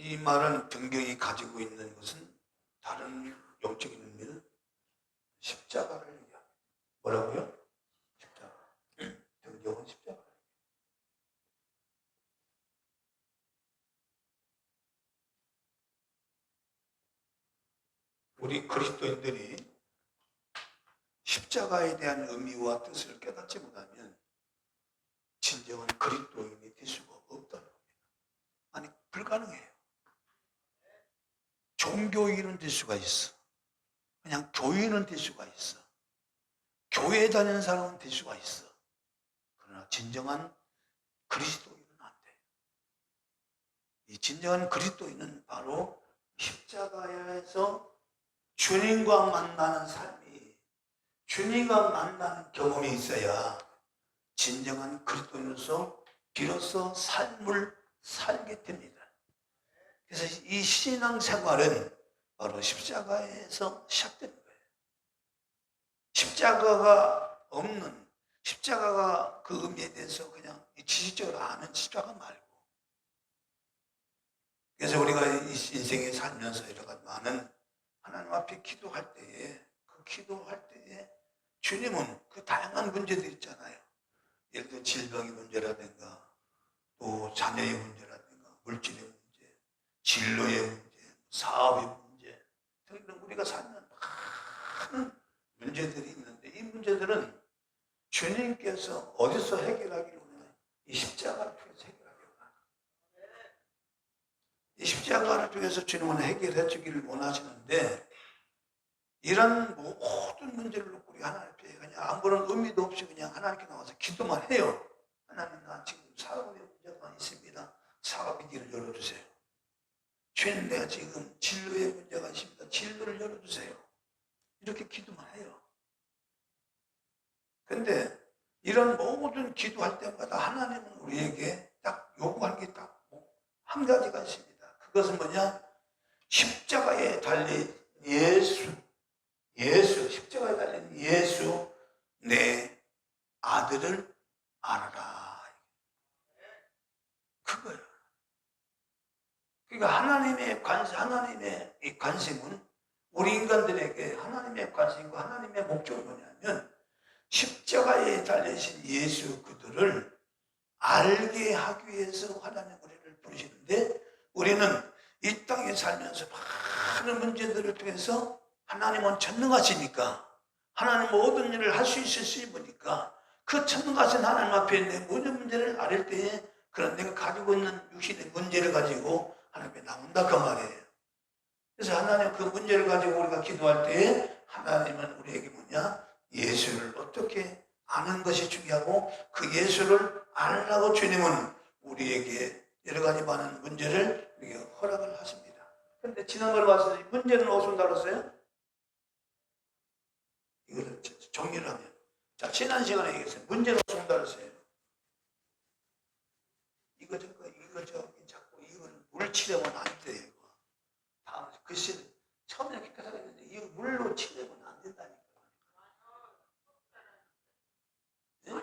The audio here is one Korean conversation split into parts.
이 말은 성경이 가지고 있는 것은 다른 영적인 의미는 십자가를 얘기합니다. 뭐라고요? 십자가. 성경은 십자가. 우리 그리스도인들이 십자가에 대한 의미와 뜻을 깨닫지 못하면 진정한 그리스도인이 될 수가 없다는 겁니다. 아니, 불가능해요. 종교인은 될 수가 있어. 그냥 교인은 될 수가 있어. 교회 다니는 사람은 될 수가 있어. 그러나 진정한 그리스도인은 안 돼. 이 진정한 그리스도인은 바로 십자가에서 주님과 만나는 삶이, 주님과 만나는 경험이 있어야 진정한 그리스도인으로서 비로소 삶을 살게 됩니다. 그래서 이 신앙생활은 바로 십자가에서 시작되는 거예요. 십자가가 없는, 십자가가 그 의미에 대해서 그냥 지식적으로 아는 십자가 말고, 그래서 우리가 이 인생에 살면서 여러 가지 많은 하나님 앞에 기도할 때에, 그 기도할 때에 주님은 그 다양한 문제들 있잖아요. 예를 들어 질병의 문제라든가, 또 자녀의 문제라든가, 물질의 문제, 진로의 문제, 사업의 문제 등등 우리가 사는 많은 문제들이 있는데, 이 문제들은 주님께서 어디서 해결하기를 원하나요? 이 십자가를 통해서 해결하기를 원하나요? 이 십자가를 통해서 주님은 해결해 주기를 원하시는데, 이런 모든 문제를 놓고 우리 하나님 앞에 그냥 아무런 의미도 없이 그냥 하나님께 나와서 기도만 해요. 하나님, 나 지금 사업의 문제가 있습니다. 사업의 길을 열어주세요. 주님, 내가 지금 진로의 문제가 있습니다. 진로를 열어주세요. 이렇게 기도만 해요. 근데 이런 모든 기도할 때마다 하나님은 우리에게 딱 요구하는 게 딱 한 가지가 있습니다. 그것은 뭐냐? 십자가에 달린 예수, 십자가에 달린 예수, 내 아들을 알아라. 그거예요. 그러니까 하나님의 이 관심은 우리 인간들에게 하나님의 관심과 하나님의 목적은 뭐냐면 십자가에 달리신 예수 그들을 알게 하기 위해서 하나님 우리를 부르시는데, 우리는 이 땅에 살면서 많은 문제들을 통해서 하나님은 전능하시니까, 하나님 모든 일을 할 수 있으시 보니까 그 전능하신 하나님 앞에 내 모든 문제를 아릴 때에 그런 내가 가지고 있는 육신의 문제를 가지고 하나님 앞에 나온다 그 말이에요. 그래서 하나님 그 문제를 가지고 우리가 기도할 때에 하나님은 우리에게 뭐냐? 예수를 어떻게 아는 것이 중요하고, 그 예수를 알라고 주님은 우리에게 여러 가지 많은 문제를 우리에게 허락을 하십니다. 그런데 지난번에 와서 문제는 어디서 온다고 했어요? 이거를 정리를 하면, 자, 지난 시간에 얘기했어요. 문제는 어디서 온다고 했어요? 이거 자꾸 이거는 물 치려면 안 돼요. 다음 글씨는 처음에 깨끗하게 했는데 이거 물로 치려면 안 된다니까. 네?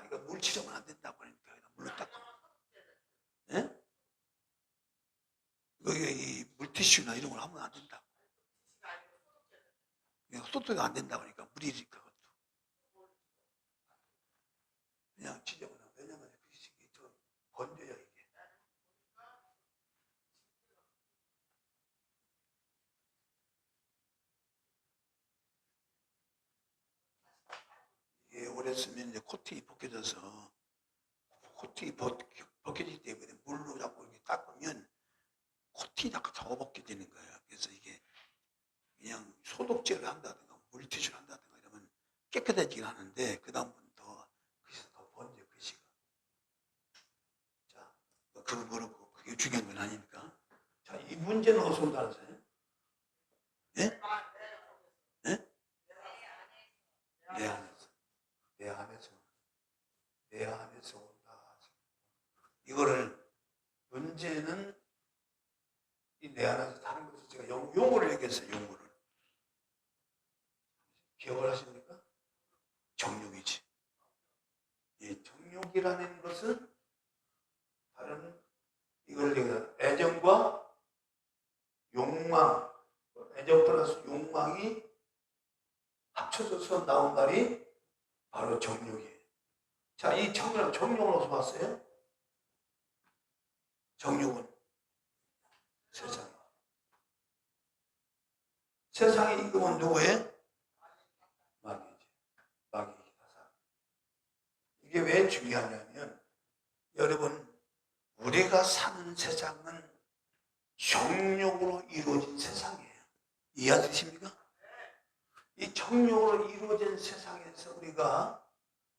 이거 물 치려면 안 된다고 그러니까 물로 닦고. 예? 여기 이 물티슈나 이런 걸 하면 안 된다고. 소독이 안 된다고 하니까 물이니까 그것도. 그냥 치려면, 왜냐면 이게 좀 건조해요 이게. 이게 오래 쓰면 이제 코팅이 벗겨져서, 코팅이 벗겨지기 때문에 물로 자꾸 이렇게 닦으면 코팅이 자꾸 더 벗겨지는 거예요. 그래서 이게 그냥 소독제를 한다든가 물티슈를 한다든가 이러면 깨끗해지긴 하는데, 그 다음부터 글씨가 더 번져, 글씨가. 자, 그건 그렇고 그게 중요한 건 아닙니까? 자, 이 문제는 어디서 온다는 거예요? 예? 예? 내 안에서, 내 안에서, 내 안에서 온다. 이거를 문제는 내 안에서 다른 것을 제가 용어를 얘기했어요. 용어를. 기억을 하십니까? 정욕이지. 이 정욕이라는 것은 다른 이걸 얘기해요. 애정과 욕망, 애정 플러스 욕망이 합쳐져서 나온 말이 바로 정욕이에요. 자, 이 정욕은 어디서 봤어요? 정욕은 세상. 세상의 임금은 누구예요? 마귀지. 마귀 기사사. 이게 왜 중요하냐면, 여러분, 우리가 사는 세상은 정욕으로 이루어진 세상이에요. 이해하십니까? 이 정욕으로 이루어진 세상에서 우리가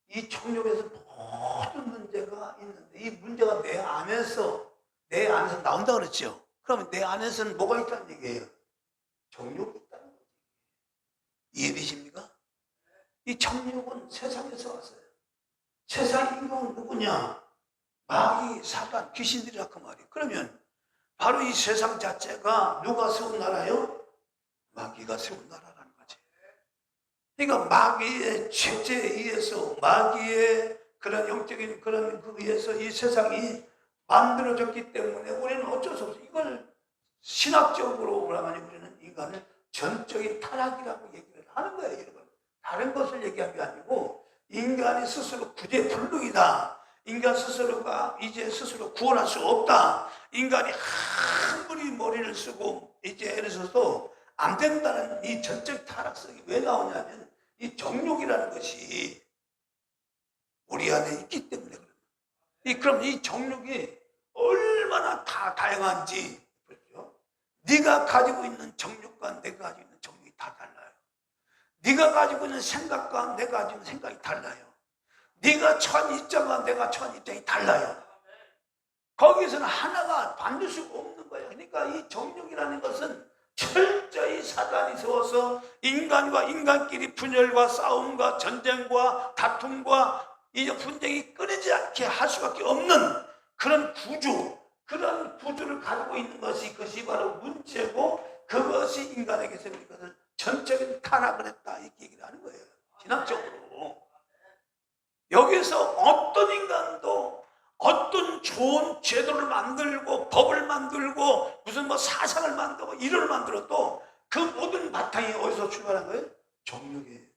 이 정욕에서 모든 문제가 있는데, 이 문제가 내 안에서 나온다 그랬죠. 그러면 내 안에서는 뭐가 있다는 얘기예요? 정욕이 있다는 거죠. 이해되십니까? 이 정욕은 세상에서 왔어요. 세상 임금은 누구냐? 마귀, 사단, 귀신들이라 그 말이에요. 그러면 바로 이 세상 자체가 누가 세운 나라요? 마귀가 세운 나라라는 거지. 그러니까 마귀의 죄에 의해서, 마귀의 그런 영적인 그런 그에 의해서 이 세상이 만들어졌기 때문에 우리는 어쩔 수 없어. 이걸 신학적으로 뭐라면 우리는 인간을 전적인 타락이라고 얘기를 하는 거예요, 여러분. 다른 것을 얘기한 게 아니고 인간이 스스로 구제불능이다. 인간 스스로가 이제 스스로 구원할 수 없다. 인간이 아무리 머리를 쓰고 이제 예를 들어서 안 된다는 이 전적 타락성이 왜 나오냐면 이 정욕이라는 것이 우리 안에 있기 때문에 그래요. 그럼 이 정욕이 얼마나 다양한지, 그렇죠? 네가 가지고 있는 정욕과 내가 가지고 있는 정욕이 다 달라요. 네가 가지고 있는 생각과 내가 가지고 있는 생각이 달라요. 네가 처한 입장과 내가 처한 입장이 달라요. 거기서는 하나가 만들 수가 없는 거예요. 그러니까 이 정욕이라는 것은 철저히 사단이 세워서 인간과 인간끼리 분열과 싸움과 전쟁과 다툼과 이제 분쟁이 끊이지 않게 할 수밖에 없는 그런 그런 구조를 가지고 있는 것이, 그것이 바로 문제고, 그것이 인간에게서 이것을 전적인 타락을 했다, 이렇게 얘기를 하는 거예요. 신학적으로. 여기서 어떤 인간도 어떤 좋은 제도를 만들고 법을 만들고 무슨 뭐 사상을 만들고 이론을 만들어도 그 모든 바탕이 어디서 출발한 거예요? 정욕이에요.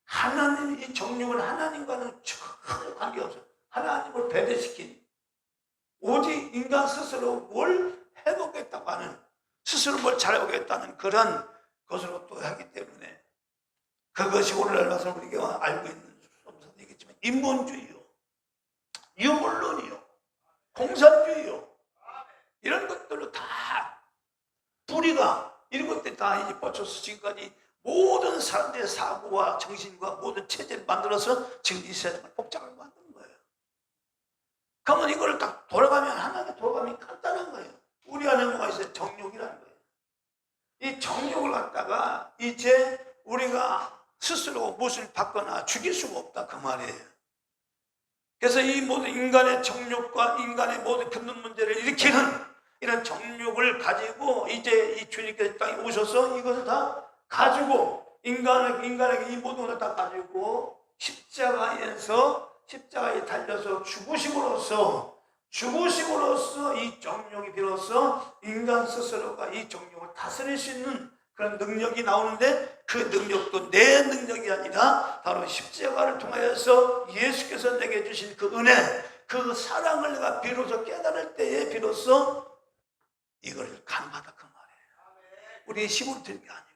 하나님, 이 정욕은 하나님과는 전혀 관계없어요. 하나님을 배제시킨, 오직 인간 스스로 뭘 해보겠다고 하는, 스스로 뭘 잘해보겠다는 그런 것으로 또 하기 때문에, 그것이 오늘날 와서 우리가 알고 있는, 얘기했지만 인본주의요, 유물론이요, 공산주의요, 이런 것들로 다 뿌리가, 이런 것들이 다 이제 뻗쳐서 지금까지 모든 사람들의 사고와 정신과 모든 체제를 만들어서 지금 이 세상을 복잡하게 만드는 거예요. 그러면 이걸 딱 돌아가면, 하나가 돌아가면 간단한 거예요. 우리 안에 뭐가 있어요? 정욕이라는 거예요. 이 정욕을 갖다가 이제 우리가 스스로 무엇을 받거나 죽일 수가 없다, 그 말이에요. 그래서 이 모든 인간의 정욕과 인간의 모든 근본 문제를 일으키는 이런 정욕을 가지고 이제 이 주님께서 땅에 오셔서 이것을 다 가지고 인간에게 이 모든 것을 다 가지고 십자가에 달려서 죽으심으로써 이 정욕이 비로소 인간 스스로가 이 정욕을 다스릴 수 있는 그런 능력이 나오는데, 그 능력도 내 능력이 아니라 바로 십자가를 통하여서 예수께서 내게 주신 그 은혜, 그 사랑을 내가 비로소 깨달을 때에 비로소 이걸 가능하다, 그 말이에요. 우리의 힘으로 되는 게 아니고.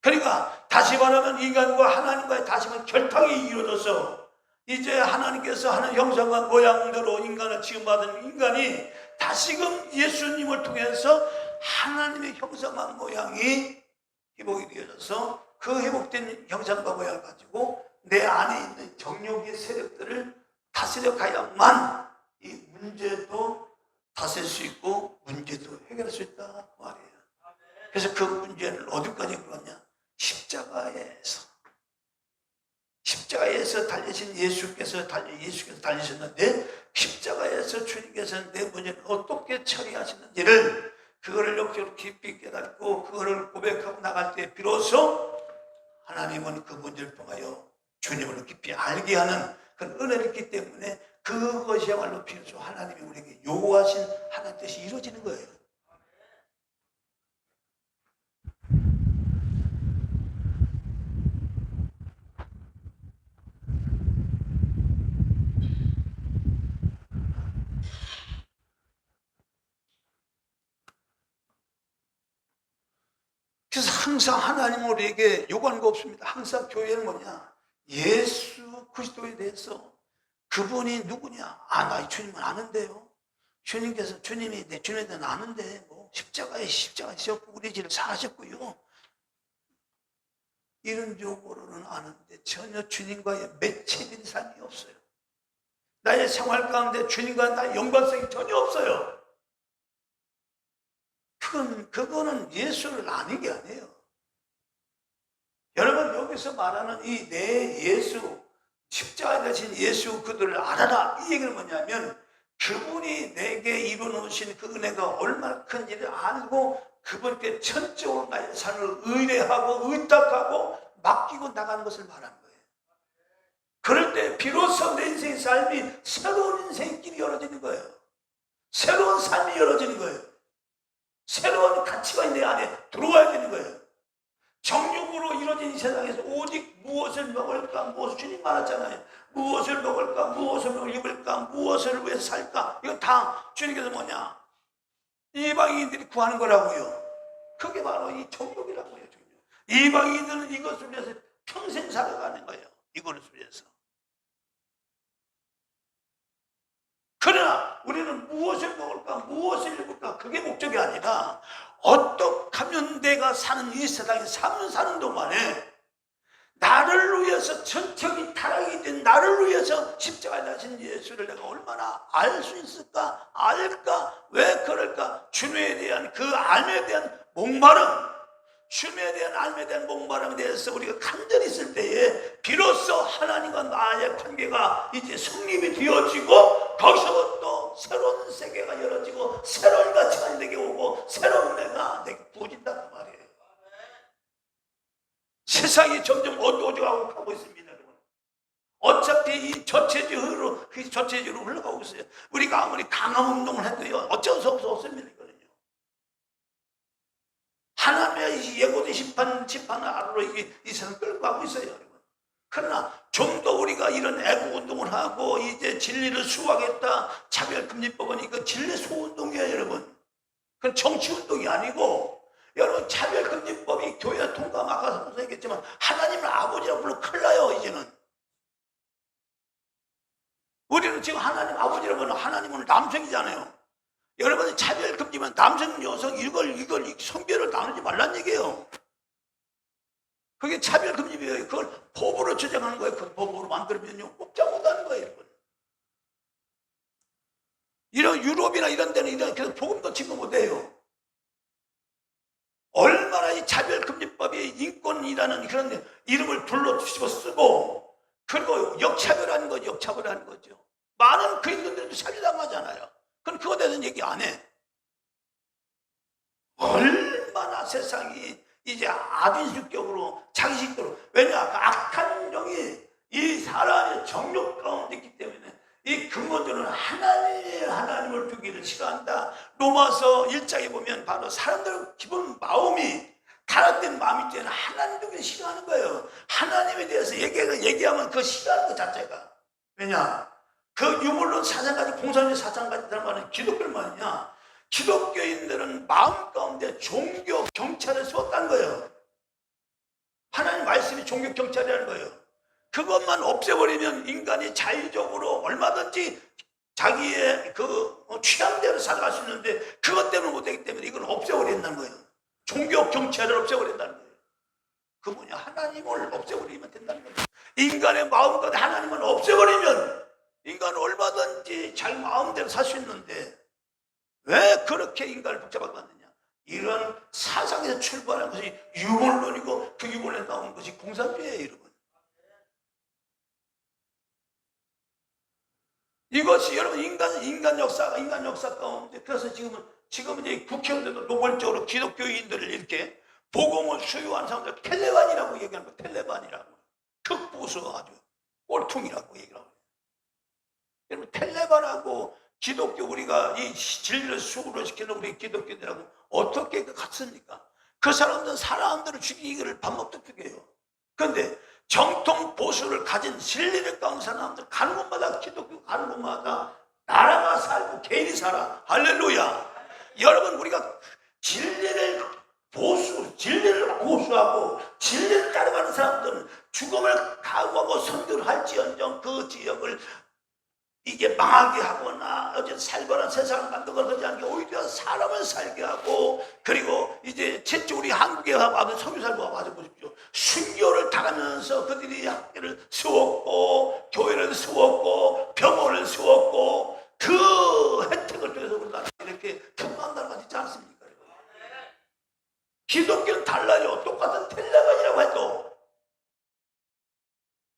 그러니까 다시 말하면 인간과 하나님과의 다시금 결탁이 이루어져서 이제 하나님께서 하는 형상과 모양대로 인간을 지음받은 인간이 다시금 예수님을 통해서 하나님의 형상과 모양이 회복이 되어져서 그 회복된 형상과 모양을 가지고 내 안에 있는 정욕의 세력들을 다스려 가야만 이 문제도 다스릴 수 있고 문제도 해결할 수 있다 말이에요. 그래서 그 문제는 어디까지 그러냐? 십자가에서 달리신 예수께서 달리셨는데, 십자가에서 주님께서 내 문제를 어떻게 처리하시는지를 그거를 역적으로 깊이 깨닫고 그거를 고백하고 나갈 때 비로소 하나님은 그 문제를 통하여 주님을 깊이 알게 하는 그런 은혜를 있기 때문에 그것이야말로 비로소 하나님이 우리에게 요구하신 하나님 뜻이 이루어지는 거예요. 그래서 항상 하나님 우리에게 요구하는 거 없습니다. 항상 교회는 뭐냐? 예수 그리스도에 대해서 그분이 누구냐? 나 주님은 아는데요. 주님이 내 주님에 대해 아는데 뭐 십자가에 지셨고 우리 죄를 사하셨고요. 이런 요구로는 아는데 전혀 주님과의 맺혀진 삶이 없어요. 나의 생활 가운데 주님과 나의 연관성이 전혀 없어요. 그거는 예수를 아는 게 아니에요. 여러분 여기서 말하는 이 내 예수, 십자가에 대신 예수 그들을 알아라, 이 얘기는 뭐냐면 그분이 내게 이루어놓으신 그 은혜가 얼마나 큰지를 알고 그분께 전적으로 나의 삶을 의뢰하고 의탁하고 맡기고 나가는 것을 말하는 거예요. 그럴 때 비로소 내 인생의 삶이 새로운 인생의 길이 열어지는 거예요. 새로운 삶이 열어지는 거예요. 새로운 가치가 내 안에 들어와야 되는 거예요. 정욕으로 이루어진 이 세상에서 오직 무엇을 먹을까, 무엇을 주님 말했잖아요. 무엇을 먹을까, 무엇을 입을까, 무엇을 위해서 살까, 이거 다 주님께서 뭐냐, 이방인들이 구하는 거라고요. 그게 바로 이 정욕이라고요. 이방인들은 이것을 위해서 평생 살아가는 거예요. 이것을 위해서. 그러나 우리는 무엇을 먹을까, 무엇을 입을까, 그게 목적이 아니라 어떻게 하면 내가 사는 이 세상에 사는 동안에 나를 위해서 전적인 타락이 된 나를 위해서 십자가에 달리신 예수를 내가 얼마나 알 수 있을까, 알까, 왜 그럴까, 주님에 대한 그 알에 대한 목마름, 주님에 대한 알에 대한 목마름에 대해서 우리가 간절히 있을 때에 비로소 하나님과 나의 관계가 이제 성립이 되어지고 거기서부터 새로운 세계가 열어지고 새로운 가치가 내게 오고 새로운 내가 내게 부어진다는 말이에요. 세상이 점점 어두워져가고 가고 있습니다, 여러분. 어차피 이 저체주로 흘러가고 있어요. 우리가 아무리 강한 운동을 해도요, 어쩔 수 없습니다, 이거는요. 하나님의 예고된 심판 아래로 이 세상 끌고 가고 있어요, 여러분. 그러나 좀 더 우리가 이런 애국 운동을 하고 이제 진리를 수호하겠다, 차별금지법은 이거 진리 수호 운동이에요, 여러분. 그건 정치 운동이 아니고, 여러분 차별금지법이 교회 통과하면 아까 선생님 얘기했지만 하나님을 아버지라고 불러 큰일 나요. 이제는 우리는 지금 하나님 아버지라고 하는 하나님은 남성이잖아요. 여러분이 차별금지면 남성 여성 이걸 성별을 나누지 말란 얘기예요. 그게 차별금지예요. 그걸 법으로 주장하는 거예요. 그 법으로 만들면요 꼼짝 못하는 거예요, 여러분. 이런 유럽이나 이런 데는 그래서 복음도 지금 못해요. 얼마나 이 차별금지법이 인권이라는 그런 이름을 불러 뒤집어 쓰고, 그리고 역차별하는 거죠. 많은 그리스도인들도 차별당하잖아요. 그럼 그거에 대해서는 얘기 안 해. 얼마나 세상이 이제 악인식적으로 자기식적으로, 왜냐, 그 악한 영이 이 사람의 정욕 가운데 있기 때문에 이 근본적으로는 하나님을 두기를 싫어한다. 로마서 1장에 보면 바로 사람들 기본 마음이 타락된 마음이 때는 하나님 두기를 싫어하는 거예요. 하나님에 대해서 얘기하면 그 싫어하는 것 자체가. 왜냐? 그 유물론 사상까지, 공산주의 사상까지 들어가는 기독교만이냐? 기독교인들은 마음 가운데 종교 경찰을 세웠다는 거예요. 하나님 말씀이 종교 경찰이라는 거예요. 그것만 없애버리면 인간이 자유적으로 얼마든지 자기의 그 취향대로 살아갈 수 있는데, 그것 때문에 못되기 때문에 이걸 없애버린다는 거예요. 종교 경찰을 없애버린다는 거예요. 그 뭐냐, 하나님을 없애버리면 된다는 거예요. 인간의 마음 가운데 하나님을 없애버리면 인간은 얼마든지 자기 마음대로 살 수 있는데, 왜 그렇게 인간을 복잡하게 만드냐? 이런 사상에서 출발한 것이 유물론이고, 그 유물론에 나온 것이 공산주의예요, 여러분. 이것이 여러분 인간 역사 가운데, 그래서 지금은 지금 이제 국회의원들도 노골적으로 기독교인들을 이렇게 복음을 수요한 사람들 텔레반이라고 얘기하는 거예요. 텔레반이라고. 극보수 아주 꼴통이라고 얘기하고. 여러분 텔레반하고 기독교 우리가 이 진리를 수호를 시키는 우리 기독교인들하고 어떻게 같습니까? 그 사람들은 사람들을 죽이기를 밥 먹듯 죽여요. 그런데 정통 보수를 가진 진리를 가진 사람들 가는 곳마다 기독교 가는 곳마다 나라가 살고 개인이 살아. 할렐루야. 여러분 우리가 진리를 고수하고 진리를 따라가는 사람들은 죽음을 각오하고 선교를 할지언정 그 지역을 이게 망하게 하거나 어제 살벌한 세상을 만들고 그러지 않게 오히려 사람을 살게 하고, 그리고 이제 최초 우리 한국에 와서 선교사를 와서 보십시오. 순교를 당하면서 그들이 학교를 세웠고 교회를 세웠고 병원을 세웠고 그 혜택을 통해서 우리나라 이렇게 평안한 나라가 되지 않습니까? 기독교는 달라요. 똑같은 텔레반이라고 해도,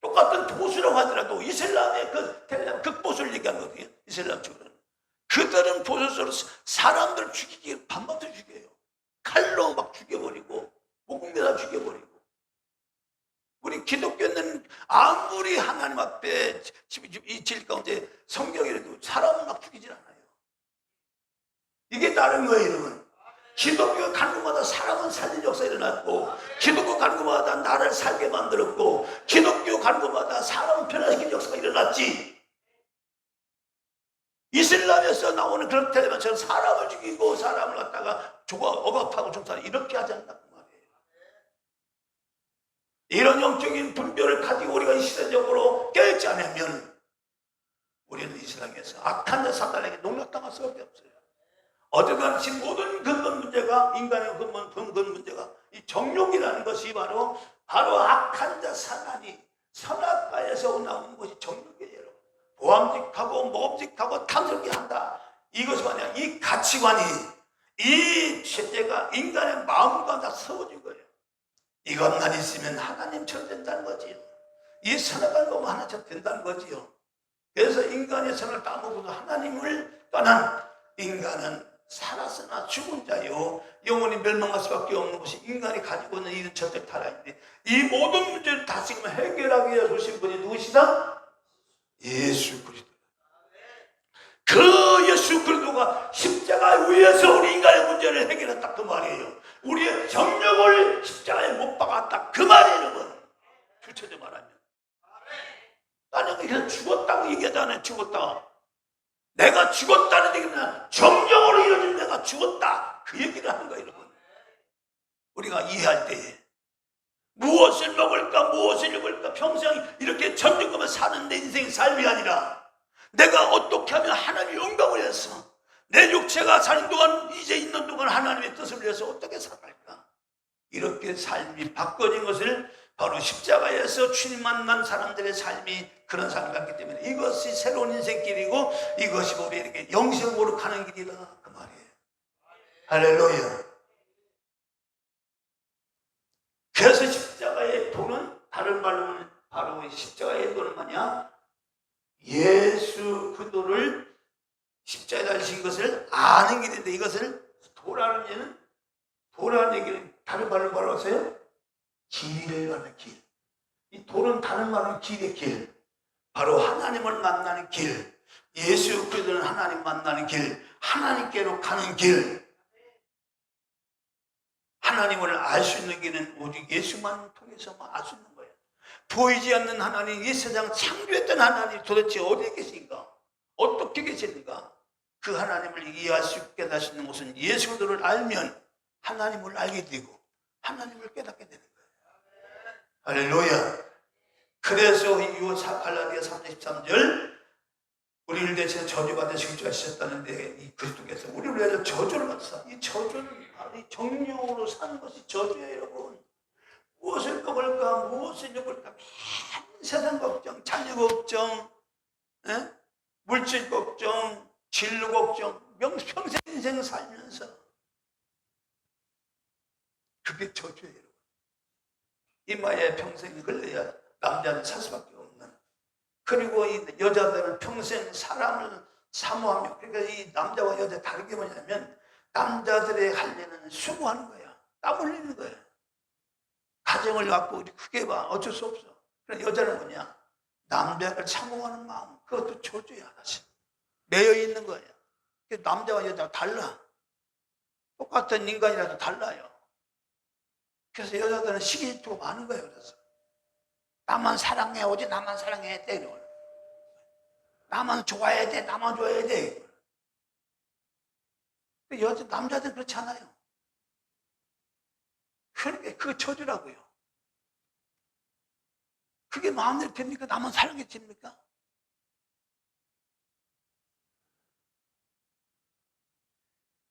똑같은 보수라고 하더라도 이슬람의 그 텔레반 극보수를 얘기하는 거거든요. 이슬람 쪽은 그들은 보수적으로 사람들 죽이기 밤마다 죽여요. 칼로 막 죽여버리고 목공대다 죽여버리고. 우리 기독교는 아무리 하나님 앞에 이 진리 가운데 성경이라도 사람은 막 죽이질 않아요. 이게 다른 거예요, 여러분. 기독교 가는 곳마다 사람은 살린 역사 일어났고, 기독교 가는 곳마다 나라를 살게 만들었고, 기독교 가는 곳마다 사람을 변화시킨 역사가 일어났지. 이슬람에서 나오는 그런 텔레반처럼 사람을 죽이고 사람을 갖다가 억압하고 종살이 이렇게 하지 않는단 말이에요. 이런 영적인 분별을 가지고 우리가 시대적으로 깨닫지 않으면 우리는 이슬람에서 악한 자 사단에게 농락당할 수밖에 없어요. 어쨌든 지금 모든 근본 문제가, 인간의 근본 문제가 이 정욕이라는 것이 바로 악한 자 사단이 선악과에서 나오는 것이 정욕이에요. 여러분. 보암직하고 모험직하고 탐스럽게 한다. 이것이 아니라 이 가치관이, 이 죄가 인간의 마음과 다 세워진 거예요. 이것만 있으면 하나님처럼 된다는 거지요. 이 선악을 보면 하나님처럼 된다는 거지요. 그래서 인간의 선을 따먹어도 하나님을 떠난 인간은 살았으나 죽은 자요 영원히 멸망할 수밖에 없는 것이 인간이 가지고 있는 이런 절대 타락인데, 이 모든 문제를 다시금 해결하기 위해 오신 분이 누구시다? 예수 그리스도. 그 예수 그리스도가 십자가 위에서 우리 인간의 문제를 해결했다 그 말이에요. 우리의 정욕을 십자가에 못 박았다 그 말이에요. 여러분 주체적 말하면 나는 그냥 죽었다고 얘기하잖아요. 죽었다. 내가 죽었다는 얘기는 정령으로 이루어진 내가 죽었다 그 얘기를 하는 거예요. 여러분 우리가 이해할 때에 무엇을 먹을까 무엇을 입을까 평생 이렇게 전쟁하며 사는 내 인생의 삶이 아니라 내가 어떻게 하면 하나님의 영광을 위해서 내 육체가 사는 동안 이제 있는 동안 하나님의 뜻을 위해서 어떻게 살아갈까, 이렇게 삶이 바꿔진 것을 바로 십자가에서 주님 만난 사람들의 삶이 그런 삶을 갖기 때문에 이것이 새로운 인생길이고 이것이 우리에게 영생으로 가는 길이다 그 말이에요. 할렐루야. 그래서 십자가의 도는 다른 말로는 바로 십자가의 도는 뭐냐, 예수 그도를 십자가에 달리신 것을 아는 길인데, 이것을 도라는 얘기는 다른 말로 뭐라고 하세요? 길을 가는 길. 이 도는 다른 말은 길의 길, 바로 하나님을 만나는 길, 예수 그리스도는 하나님 만나는 길, 하나님께로 가는 길. 하나님을 알 수 있는 길은 오직 예수만 통해서만 알 수 있는 거예요. 보이지 않는 하나님, 이 세상 창조했던 하나님 도대체 어디에 계신가, 어떻게 계시는가, 그 하나님을 이해할 수 있게 할 수 있는 것은 예수 그리스도를 알면 하나님을 알게 되고 하나님을 깨닫게 되는 거예요. 할렐루야. 그래서 갈라디아 3:13절 우리를 대신해 저주받은 십자가 지셨다는데, 이 그리스도께서 우리를 위해서 저주를 받으사, 이 저주는 바로 이 정령으로 사는 것이 저주예요. 여러분 무엇을 먹을까 무엇을 입을까 세상 걱정, 자녀 걱정, 물질 걱정, 진로 걱정, 평생 인생을 살면서 그게 저주예요. 여러분. 이마에 평생 걸려야 남자는 살 수밖에 없는, 그리고 이 여자들은 평생 사람을 사모하며, 그러니까 이 남자와 여자 다른 게 뭐냐면 남자들의 할례는 수고하는 거야. 땀 흘리는 거야. 가정을 갖고 우리 크게 봐. 어쩔 수 없어. 그럼 여자는 뭐냐? 남자를 참고하는 마음. 그것도 조주야. 다시 매여 있는 거야. 남자와 여자가 달라. 똑같은 인간이라도 달라요. 그래서 여자들은 시기질투가 많은 거예요. 그래서 나만 사랑해. 오직 나만 사랑해야 돼. 나만 좋아해야 돼. 나만 좋아해야 돼. 남자들은 그렇지 않아요. 그러니까 그거 저주라고요. 그게 마음대로 됩니까? 나만 사랑해 됩니까?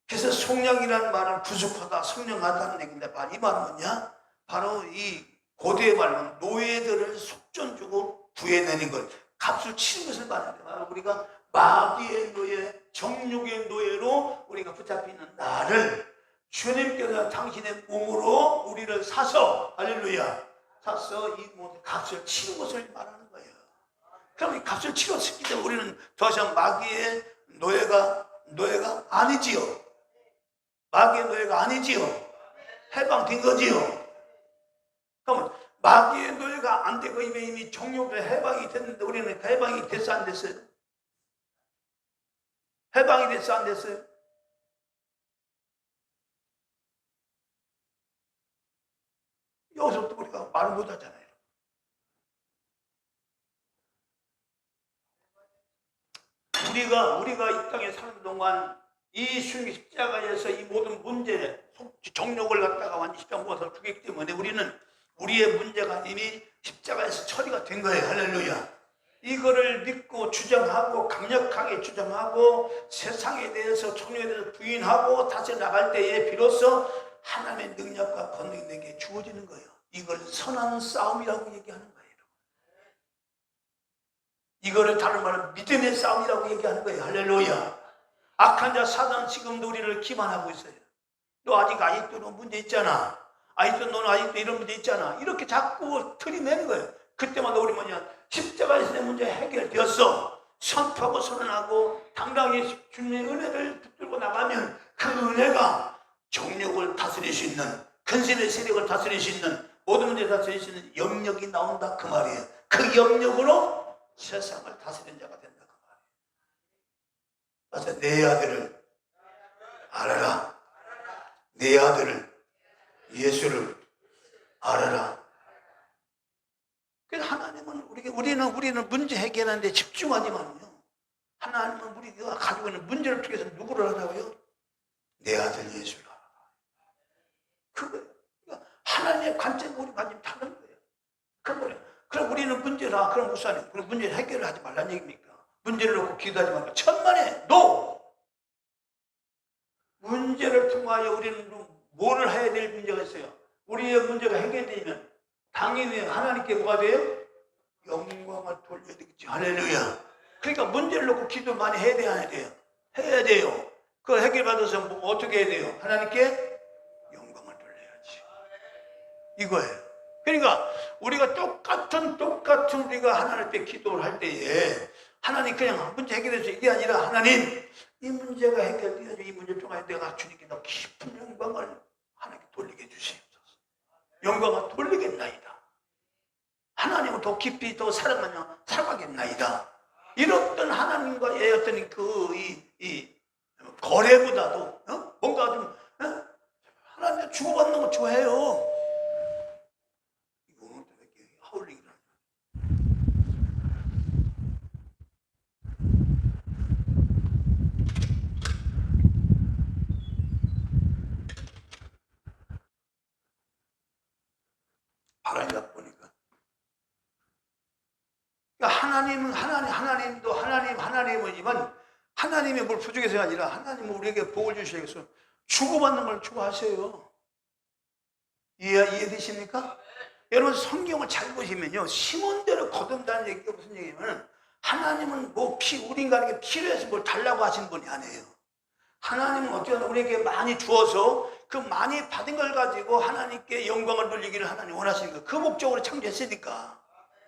그래서 속량이라는 말은 부족하다, 성령하다는 얘기인데, 이 말은 뭐냐? 바로 이 고대의 말로 노예들을 속전 주고 구해내는 것, 값을 치는 것을 말하는 거예요. 우리가 마귀의 노예, 정욕의 노예로 우리가 붙잡혀 있는 나를 주님께서 당신의 몸으로 우리를 사서, 할렐루야, 사서 이 모든 값을 치는 것을 말하는 거예요. 그럼 이 값을 치렀기 때문에 우리는 더 이상 마귀의 노예가 아니지요. 마귀의 노예가 아니지요. 해방된 거지요. 그러면 마귀의 노예가 안 되고 이미 정욕에 해방이 됐는데 우리는 해방이 됐어 안 됐어요? 해방이 됐어 안 됐어요? 여기서부터 우리가 말을 못 하잖아요. 우리가 이 땅에 사는 동안 이 십자가에서 이 모든 문제, 정욕을 갖다가 완전히 십자가 모아서 주기 때문에 우리의 문제가 이미 십자가에서 처리가 된 거예요. 할렐루야. 이거를 믿고 주장하고 강력하게 주장하고 세상에 대해서 정욕에 대해서 부인하고 다시 나갈 때에 비로소 하나님의 능력과 권능이 내게 주어지는 거예요. 이걸 선한 싸움이라고 얘기하는 거예요. 이거를 다른 말로 믿음의 싸움이라고 얘기하는 거예요. 할렐루야. 악한 자 사단 지금도 우리를 기만하고 있어요. 너 아직도 너 문제 있잖아. 너는 아직도 이런 문제 있잖아. 이렇게 자꾸 들이매는 거예요. 그때마다 우리 십자가에서 내 문제 해결되었어. 선포하고 선언하고 당당히 주님의 은혜를 붙들고 나가면 그 은혜가 정욕을 다스릴 수 있는, 근신의 세력을 다스릴 수 있는, 모든 문제를 다스릴 수 있는 영역이 나온다 그 말이에요. 그 영역으로 세상을 다스리는 자가 된다 그 말이에요. 그래서 내 아들을 알아라. 내 아들을, 예수를 알아라. 그래서 하나님은 우리는 문제 해결하는 데 집중하지만요, 하나님은 우리가 가지고 있는 문제를 통해서 누구를 하라고요? 내 아들 예수를 알아라. 그거예요. 그러니까 하나님의 관점과 우리 관점이 다른 거예요. 그럼 우리는 문제라, 그럼 목사님, 그럼 문제를 해결을 하지 말라는 얘기입니까? 문제를 놓고 기도하지 말고 천만에 문제를 통하여 우리는 뭐를 해야 될 문제가 있어요. 우리의 문제가 해결되면 당연히 하나님께 뭐가 돼요? 영광을 돌려야 되겠죠. 할렐루야. 그러니까 문제를 놓고 기도 많이 해야 돼요, 안 해야 돼요? 해야 돼요. 그걸 해결받아서 어떻게 해야 돼요? 하나님께 영광을 돌려야지. 이거예요. 그러니까 우리가 똑같은 우리가 하나님 앞에 기도를 할 때에 하나님 그냥 문제 해결해서 이게 아니라 하나님 이 문제가 해결되어서 이 문제를 통하여 내가 주님께 더 깊은 영광을 하나님께 돌리게 해주시옵소서. 영광을 돌리겠나이다. 하나님을 더 깊이 더 사랑하겠나이다. 이렇던 하나님과의 어떤 이 거래보다도 뭔가 좀 하나님 주고받는 거 좋아해요. 이거는 이렇게 하울링을 하는 바람이 보니까 하나님이지만 하나님의 뭘 부족해서가 아니라 하나님은 우리에게 복을 주시겠어. 주고받는 걸 좋아하세요. 이해되십니까? 여러분 성경을 잘 보시면요, 심은대로 거둔다는 얘기가 무슨 얘기냐면 하나님은 우리 인간에게 필요해서 뭘 달라고 하시는 분이 아니에요. 하나님은 어쩌면 우리에게 많이 주어서 그 많이 받은 걸 가지고 하나님께 영광을 돌리기를 하나님 원하시는 거예요. 그 목적으로 창조했으니까.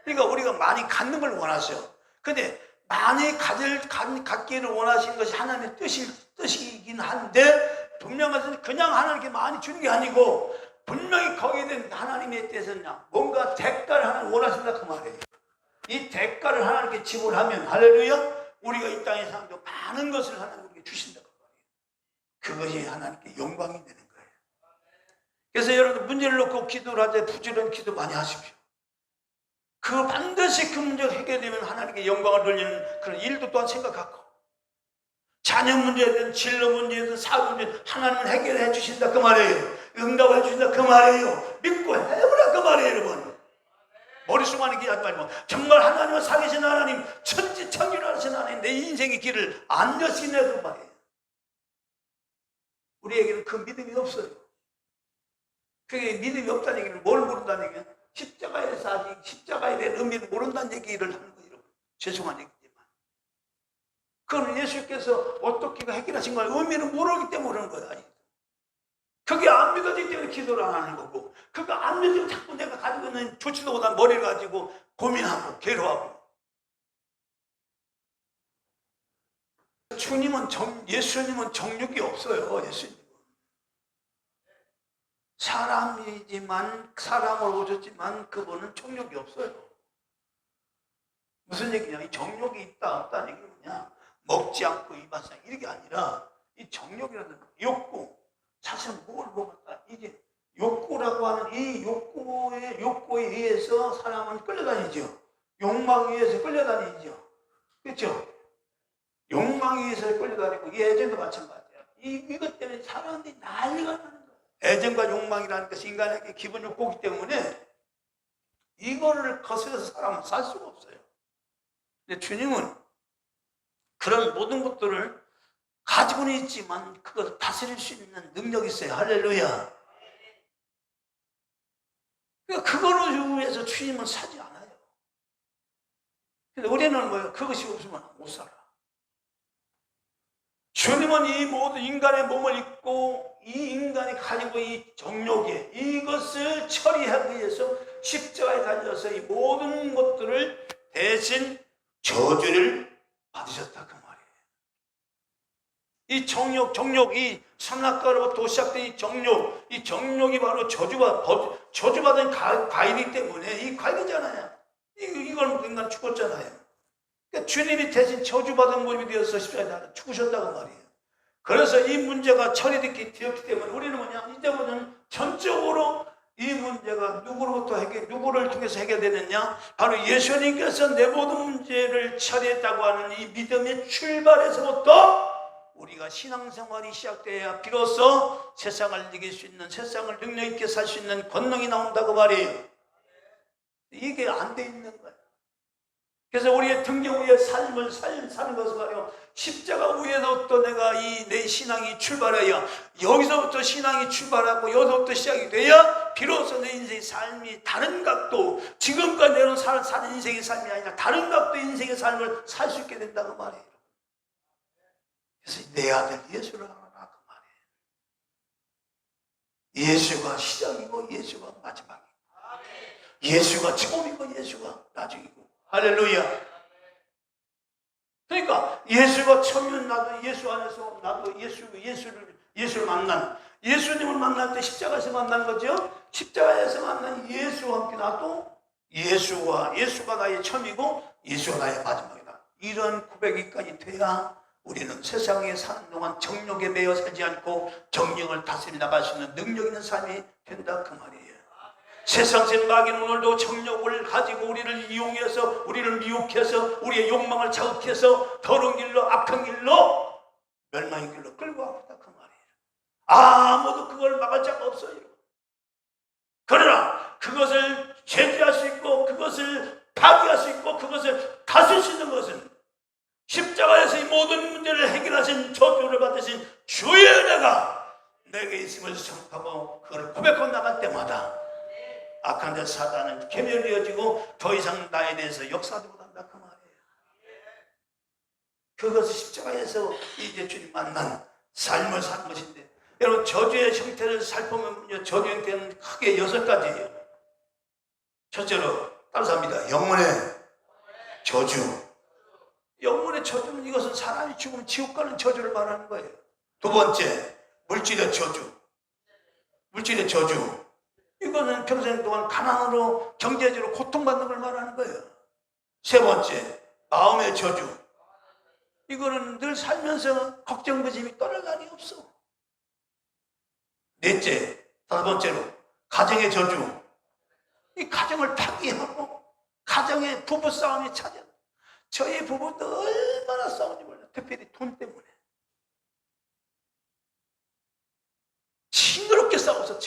그러니까 우리가 많이 갖는 걸 원하셔요. 근데 많이 갖기를 원하시는 것이 하나님의 뜻이긴 한데 분명한 그냥 하나님께 많이 주는 게 아니고 분명히 거기에 대한 하나님에 대해서는 뭔가 대가를 하나님 원하신다 그 말이에요. 이 대가를 하나님께 지불하면 할렐루야 우리가 이 땅에 사람도 많은 것을 하나님께 주신다 그 말이에요. 그것이 하나님께 영광이 되는 거예요. 그래서 여러분 문제를 놓고 기도를 할 때 부지런히 기도 많이 하십시오. 그 반드시 그 문제가 해결되면 하나님께 영광을 돌리는 그런 일도 또한 생각하고 자녀 문제든 진로 문제든 사업 문제든 하나님은 해결해 주신다 그 말이에요. 응답해 주신다 그 말이에요. 믿고 해보라 그 말이에요. 여러분 머릿속만 얘기하지 말고 정말 하나님은 살리신 하나님 천지천기를 하나님 내 인생의 길을 안 여시네 그 말이에요. 우리에게는 그 믿음이 없어요. 그게 믿음이 없다는 얘기는 뭘 모른다는 얘기야? 십자가에서 아직 십자가에 대한 의미를 모른다는 얘기를 하는 거예요. 죄송한 얘기지만 그건 예수께서 어떻게 해결하신 거예요? 의미를 모르기 때문에 그러는 거예요. 그게 안 믿어지기 때문에 기도를 안 하는 거고 그거 안 믿으면 자꾸 내가 가지고 있는 좋지도 못한 머리를 가지고 고민하고 괴로워하고 예수님은 정욕이 없어요. 예수님은 사람이지만 사람으로 오셨지만 그분은 정욕이 없어요. 무슨 얘기냐? 이 정욕이 있다 없다는 얘기는 뭐냐? 먹지 않고 입안상 이게 아니라 이 정욕이라는 욕구 사실 뭘 먹었다 이게 욕구라고 하는 이 욕구에 의해서 사람은 끌려다니죠. 욕망에 의해서 끌려다니죠. 그렇죠? 욕망에 의해서 끌려다니고 이 애정도 마찬가지야. 이것 때문에 사람들이 난리가 나는 거야. 애정과 욕망이라는 것이 인간에게 기본 욕구이기 때문에 이거를 거스려서 사람은 살 수가 없어요. 근데 주님은 그런 모든 것들을 가지고는 있지만 그것을 다스릴 수 있는 능력이 있어요. 할렐루야. 그러니까 그거로 위해서 주님은 사지 않아요. 근데 우리는 뭐예요? 그것이 없으면 못 살아. 주님은 이 모든 인간의 몸을 입고 이 인간이 가지고 이 정욕에 이것을 처리하기 위해서 십자가에 달려서 이 모든 것들을 대신 저주를 받으셨다 그 말이에요. 이 정욕, 이 선악과로부터 시작된 이 정욕이 바로 저주받은 과일이기 때문에 이 과일이잖아요. 이걸 인간 죽었잖아요. 그러니까 주님이 대신 저주받은 몸이 되어서 십자가에 죽으셨다고 말이에요. 그래서 이 문제가 처리되었기 때문에 우리는 뭐냐? 이제부터는 전적으로 이 문제가 누구를 통해서 해결되느냐? 바로 예수님께서 내 모든 문제를 처리했다고 하는 이 믿음의 출발에서부터 우리가 신앙생활이 시작돼야 비로소 세상을 이길 수 있는, 세상을 능력 있게 살 수 있는 권능이 나온다고 말이에요. 이게 안 돼 있는 거예요. 그래서 우리의 등경 위에 삶을 사는 것을 말이요. 십자가 위에서부터 내가 내 신앙이 출발해야 여기서부터 신앙이 출발하고 여기서부터 시작이 돼야 비로소 내 인생의 삶이 다른 각도 지금까지 내가 사는 인생의 삶이 아니라 다른 각도 인생의 삶을 살 수 있게 된다고 말이에요. 그래서 내 아들 예수를 알아라 그 말이에요. 예수가 시작이고 예수가 마지막이고 예수가 처음이고 예수가 나중이고 할렐루야. 그러니까 예수가 처음이면 나도 예수 안에서 나도 예수를 만난 예수님을 만날 때 십자가에서 만난 거죠. 십자가에서 만난 예수와 함께 나도 예수가 나의 처음이고 예수가 나의 마지막이다. 이런 고백이까지 돼야 우리는 세상에 사는 동안 정욕에 매여 살지 않고 정욕을 다스려 나갈 수 있는 능력 있는 삶이 된다 그 말이에요. 세상의 마귀는 오늘도 정욕을 가지고 우리를 이용해서 우리를 미혹해서 우리의 욕망을 자극해서 더러운 길로 악한 길로 멸망의 길로 끌고 가겠다 그 말이에요. 아무도 그걸 막을 자가 없어요. 그러나 그것을 제지할 수 있고 그것을 파괴할 수 있고 그것을 다스릴 수 있는 것은 십자가에서 이 모든 문제를 해결하신 저주를 받으신 주의 은혜가 내게 있음을 생각하고 그걸 고백하고 나갈 때마다 악한 자 사단은 괴멸되어지고 더 이상 나에 대해서 역사하지 못한다 그 말이에요. 그것을 십자가에서 이제 주님 만난 삶을 사는 것인데 여러분 저주의 형태를 살펴보면 저주의 형태는 크게 6가지예요. 첫째로 따라삽니다. 영혼의 저주. 영혼의 저주는 이것은 사람이 죽으면 지옥 가는 저주를 말하는 거예요. 두 번째 물질의 저주. 물질의 저주. 이거는 평생 동안 가난으로 경제적으로 고통받는 걸 말하는 거예요. 세 번째, 마음의 저주. 이거는 늘 살면서 걱정거짐이 떠날 날이 없어. 넷째, 다섯 번째로 가정의 저주. 이 가정을 파괴하고 가정의 부부싸움이 찾아. 저희 부부도 얼마나 싸우는지 몰라. 특별히 돈 때문에. 징그럽게 싸웠어.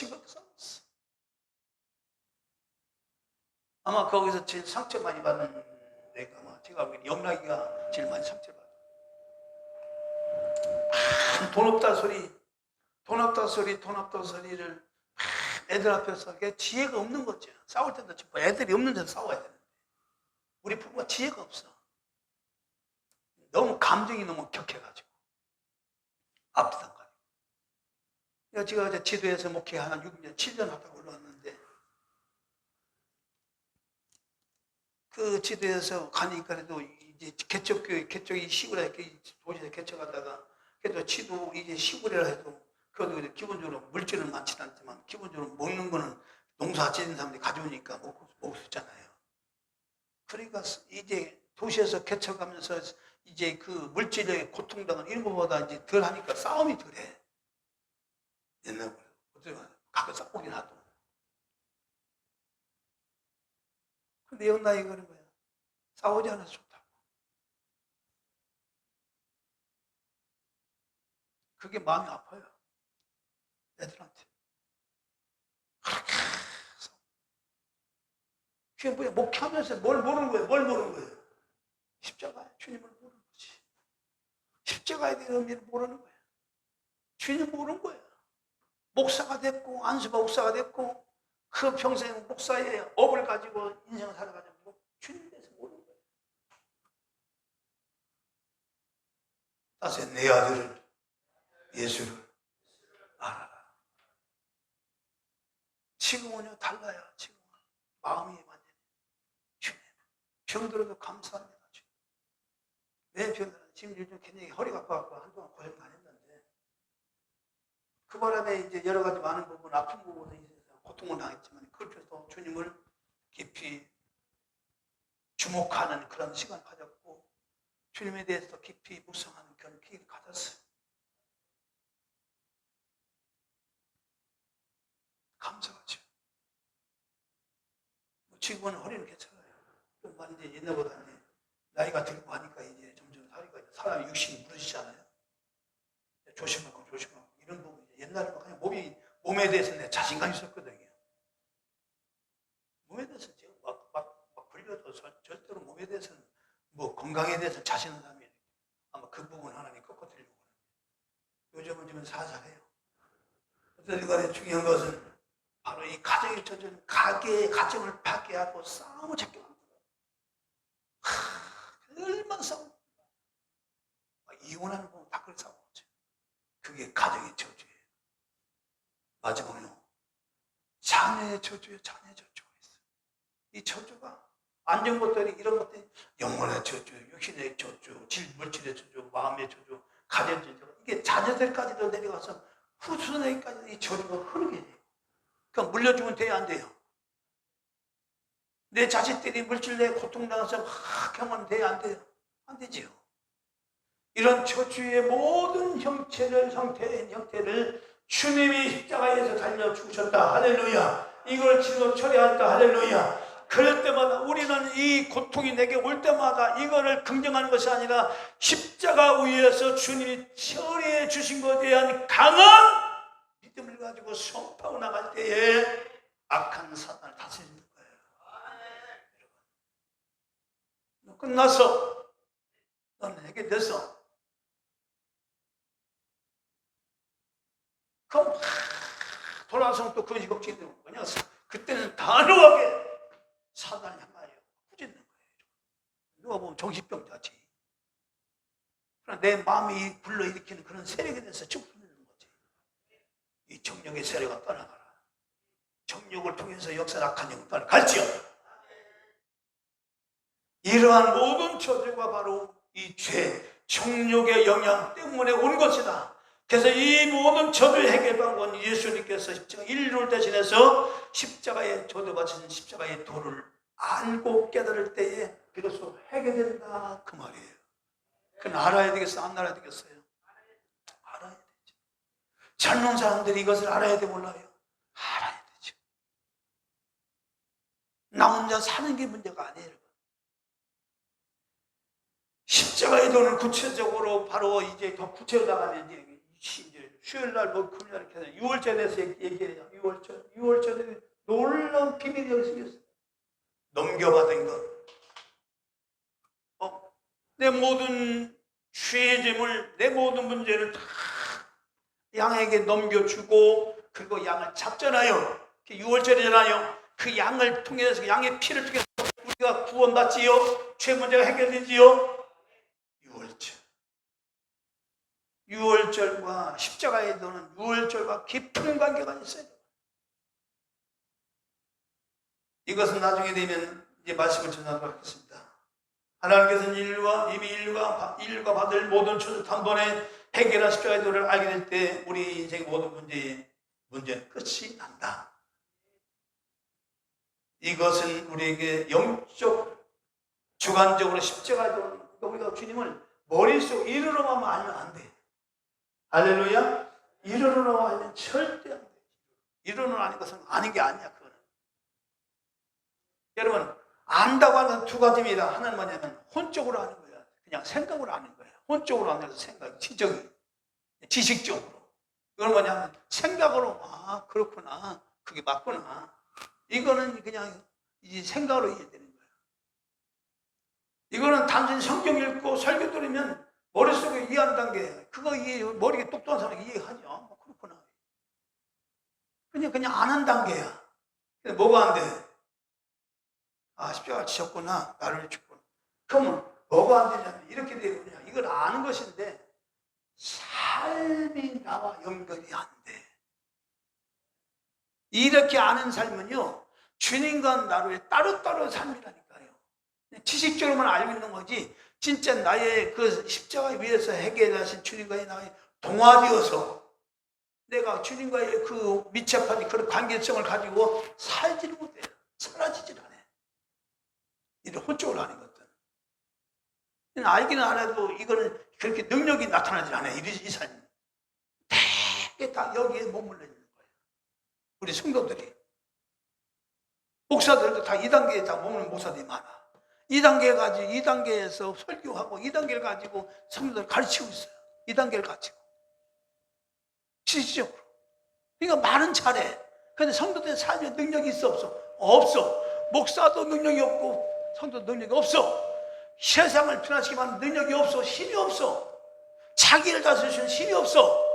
아마 거기서 제일 상처 많이 받는 애가 아마 제가 보기엔 영락이가 제일 많이 상처를 받아. 돈 없다 소리를 애들 앞에서 그게 지혜가 없는 거죠. 싸울 때도 애들이 없는 데서 싸워야 되는데 우리 부부가 지혜가 없어. 너무 감정이 너무 격해가지고 앞뒤도 안 가요. 제가 어제 지도에서 목회 한 6년, 7년 하다가 올라왔는데 그 지도에서 가니까 그래도 이제 개척이 시골에 도시에서 개척하다가 그래도 지도 이제 시골이라 해도 그래도 기본적으로 물질은 많지는 않지만 기본적으로 먹는 거는 농사 지은 사람들이 가져오니까 먹을 수 있잖아요. 그러니까 이제 도시에서 개척하면서 이제 그 물질의 고통당은 이런 것보다 이제 덜 하니까 싸움이 덜해. 옛날보다. 어떻게 가끔 싸우긴 하도. 근데 영락이 그런 거야. 싸우지 않아서 좋다고. 그게 마음이 아파요. 애들한테. 그게 뭐야? 목회하면서 뭘 모르는 거예요? 십자가야. 주님을 모르는 거지. 십자가에 대한 의미를 모르는 거야. 주님 모르는 거야. 목사가 됐고, 안수바 목사가 됐고, 그 평생 목사의 업을 가지고 인생을 살아가지고 주님에 대해서 모르는 거야. 다시 내 아들을, 예수를 알아라. 지금은요, 달라요. 지금은. 마음이 완전히. 주님. 병들어도 감사합니다. 주님. 왜 병들어? 지금 요즘 굉장히 허리가 아파갖고 한동안 고생 많이 했는데, 그 바람에 이제 여러 가지 많은 부분, 아픈 부분에 있어서 고통을 당했지만, 그렇게도 주님을 깊이 주목하는 그런 시간을 가졌고, 주님에 대해서 깊이 묵상하는 그런 기회를 가졌어요. 감사하죠. 지금은 허리는 괜찮아요. 좀 많이 이제 옛날보다 이제 나이가 들고 하니까 이제 점점 사람이 육신이 무너지잖아요. 조심하고 이런 부분. 옛날에는 그냥 몸에 대해서 내 자신감이 있었거든요. 몸에 대해서 제가 막 불려도 절대로 몸에 대해서는 뭐 건강에 대해서 자신은 사람이 아마 그 부분 하나님 꺾어드리려고 하는데 요즘은 좀 사사해요. 어쨌든 간에 중요한 것은 바로 이 가정의 저주는 가정을 파괴하고 싸움을 찾게 만들어요. 얼마나 싸움. 이혼하는 부분 다 그렇게 싸우죠. 그게 가정의 저주예요. 마지막으로 자녀의 저주예요. 자녀의 저주가 있어요. 이 저주가 안 좋은 것들이 이런 것들이 영혼의 저주, 육신의 저주, 물질의 저주, 마음의 저주, 가정의 저주 이게 자녀들까지도 내려가서 후손에게까지 이 저주가 흐르게 돼요. 그러니까 물려주면 돼야 안 돼요? 내 자식들이 물질내에 고통당해서 경험은 돼야 안 돼요? 안 되지요. 이런 저주의 모든 형태를 주님이 십자가에서 달려 죽으셨다. 할렐루야. 이걸 치료 처리한다. 할렐루야. 그럴 때마다 우리는 이 고통이 내게 올 때마다 이거를 긍정하는 것이 아니라 십자가 위에서 주님이 처리해 주신 것에 대한 강한 믿음을 가지고 선포하고 나갈 때에 악한 사탄을 다스리는 거예요. 너 끝났어. 너는 해결됐어. 그럼 돌아와서 또 그것이 걱정되는 거냐? 그때는 단호하게 사단을 향하여 꾸짖는 거예요. 누가 보면 정신병자지. 그러나 내 마음이 불러일으키는 그런 세력에 대해서 축소되는 거지. 이 정욕의 세력가 떠나가라. 정욕을 통해서 역사 악한 영혼을 갈지어다. 이러한 모든 저주가 바로 이 죄, 정욕의 영향 때문에 온 것이다. 그래서 이 모든 저주의 해결 방법은 예수님께서 십자가 인류를 대신해서 십자가에 저주 바치신 십자가의 도를 알고 깨달을 때에 비로소 해결된다 그 말이에요. 그건 알아야 되겠어요? 안 알아야 되겠어요? 알아야 되죠. 젊은 사람들이 이것을 알아야 돼 몰라요? 알아야 되죠. 나 혼자 사는 게 문제가 아니에요. 십자가의 도는 구체적으로 바로 이제 더 구체로 나가면 이제 수요일날 뭐 금요일 이렇게 해서 6월절에서 얘기해요. 6월절에 놀라운 비밀이 여기 생겼어요. 넘겨받은 것. 내 모든 죄의 짐을, 내 모든 문제를 다 양에게 넘겨주고, 그리고 양을 잡잖아요. 6월절이잖아요. 그 양을 통해서, 양의 피를 통해서 우리가 구원받지요. 죄 문제가 해결되지요. 6월절과 십자가에 도는 6월절과 깊은 관계가 있어요. 이것은 나중에 되면 이제 말씀을 전하도록 하겠습니다. 하나님께서는 이미 인류가 받을 모든 저주 단번에 해결한 십자가의 도를 알게 될 때 우리 인생의 모든 문제는 끝이 난다. 이것은 우리에게 영적 주관적으로 십자가의 도를 우리가 주님을 머릿속 이르러만 알면 안 돼. 할렐루야. 이르러만 알면 절대 안 돼. 이르러만 아는 것은 아는 게 아니야. 그거는. 여러분, 안다고 하는 두 가지입니다. 하나는 뭐냐면 혼적으로 아는 거야. 그냥 생각으로 아는 거야. 혼적으로 아는 것은 생각, 지식적으로. 이건 뭐냐면 생각으로, 아 그렇구나, 그게 맞구나. 이거는 그냥 이제 생각으로 이해되는 거야. 이거는 단순히 성경 읽고 설교 들으면 머릿속에 이해하는 단계, 그거 머리가 똑똑한 사람이 이해하죠. 그렇구나. 그냥 아는 단계야. 근데 뭐가 안 돼? 아, 십자가 지셨구나. 나를 죽구나. 그러면 뭐가 안 되냐면 이렇게 되거든요. 이걸 아는 것인데 삶이 나와 연결이 안 돼. 이렇게 아는 삶은요, 주님과 나로의 따로따로 삶이라니까요. 지식적으로만 알고 있는 거지 진짜 나의 그 십자가 위에서 해결하신 주님과의 나의 동화되어서 내가 주님과의 그密접한 그런 관계성을 가지고 살지를 못해요. 사라지질 않아요. 이런 혼적으로 하는 것들. 알기는 알아도 이거는 그렇게 능력이 나타나지 않아요. 이 삶이. 되게 다 여기에 머물러 있는 거예요. 우리 성도들이. 목사들도 다 2단계에 다 머무는 목사들이 많아. 2단계에서 설교하고 2단계를 가지고 성도들 가르치고 있어요. 2단계를 가지고. 지식적으로. 그러니까 말은 잘해. 근데 성도들의 삶에 능력이 있어 없어? 없어. 목사도 능력이 없고 성도도 능력이 없어. 세상을 변화시키게 하는 능력이 없어. 힘이 없어. 자기를 다스리시는 힘이 없어.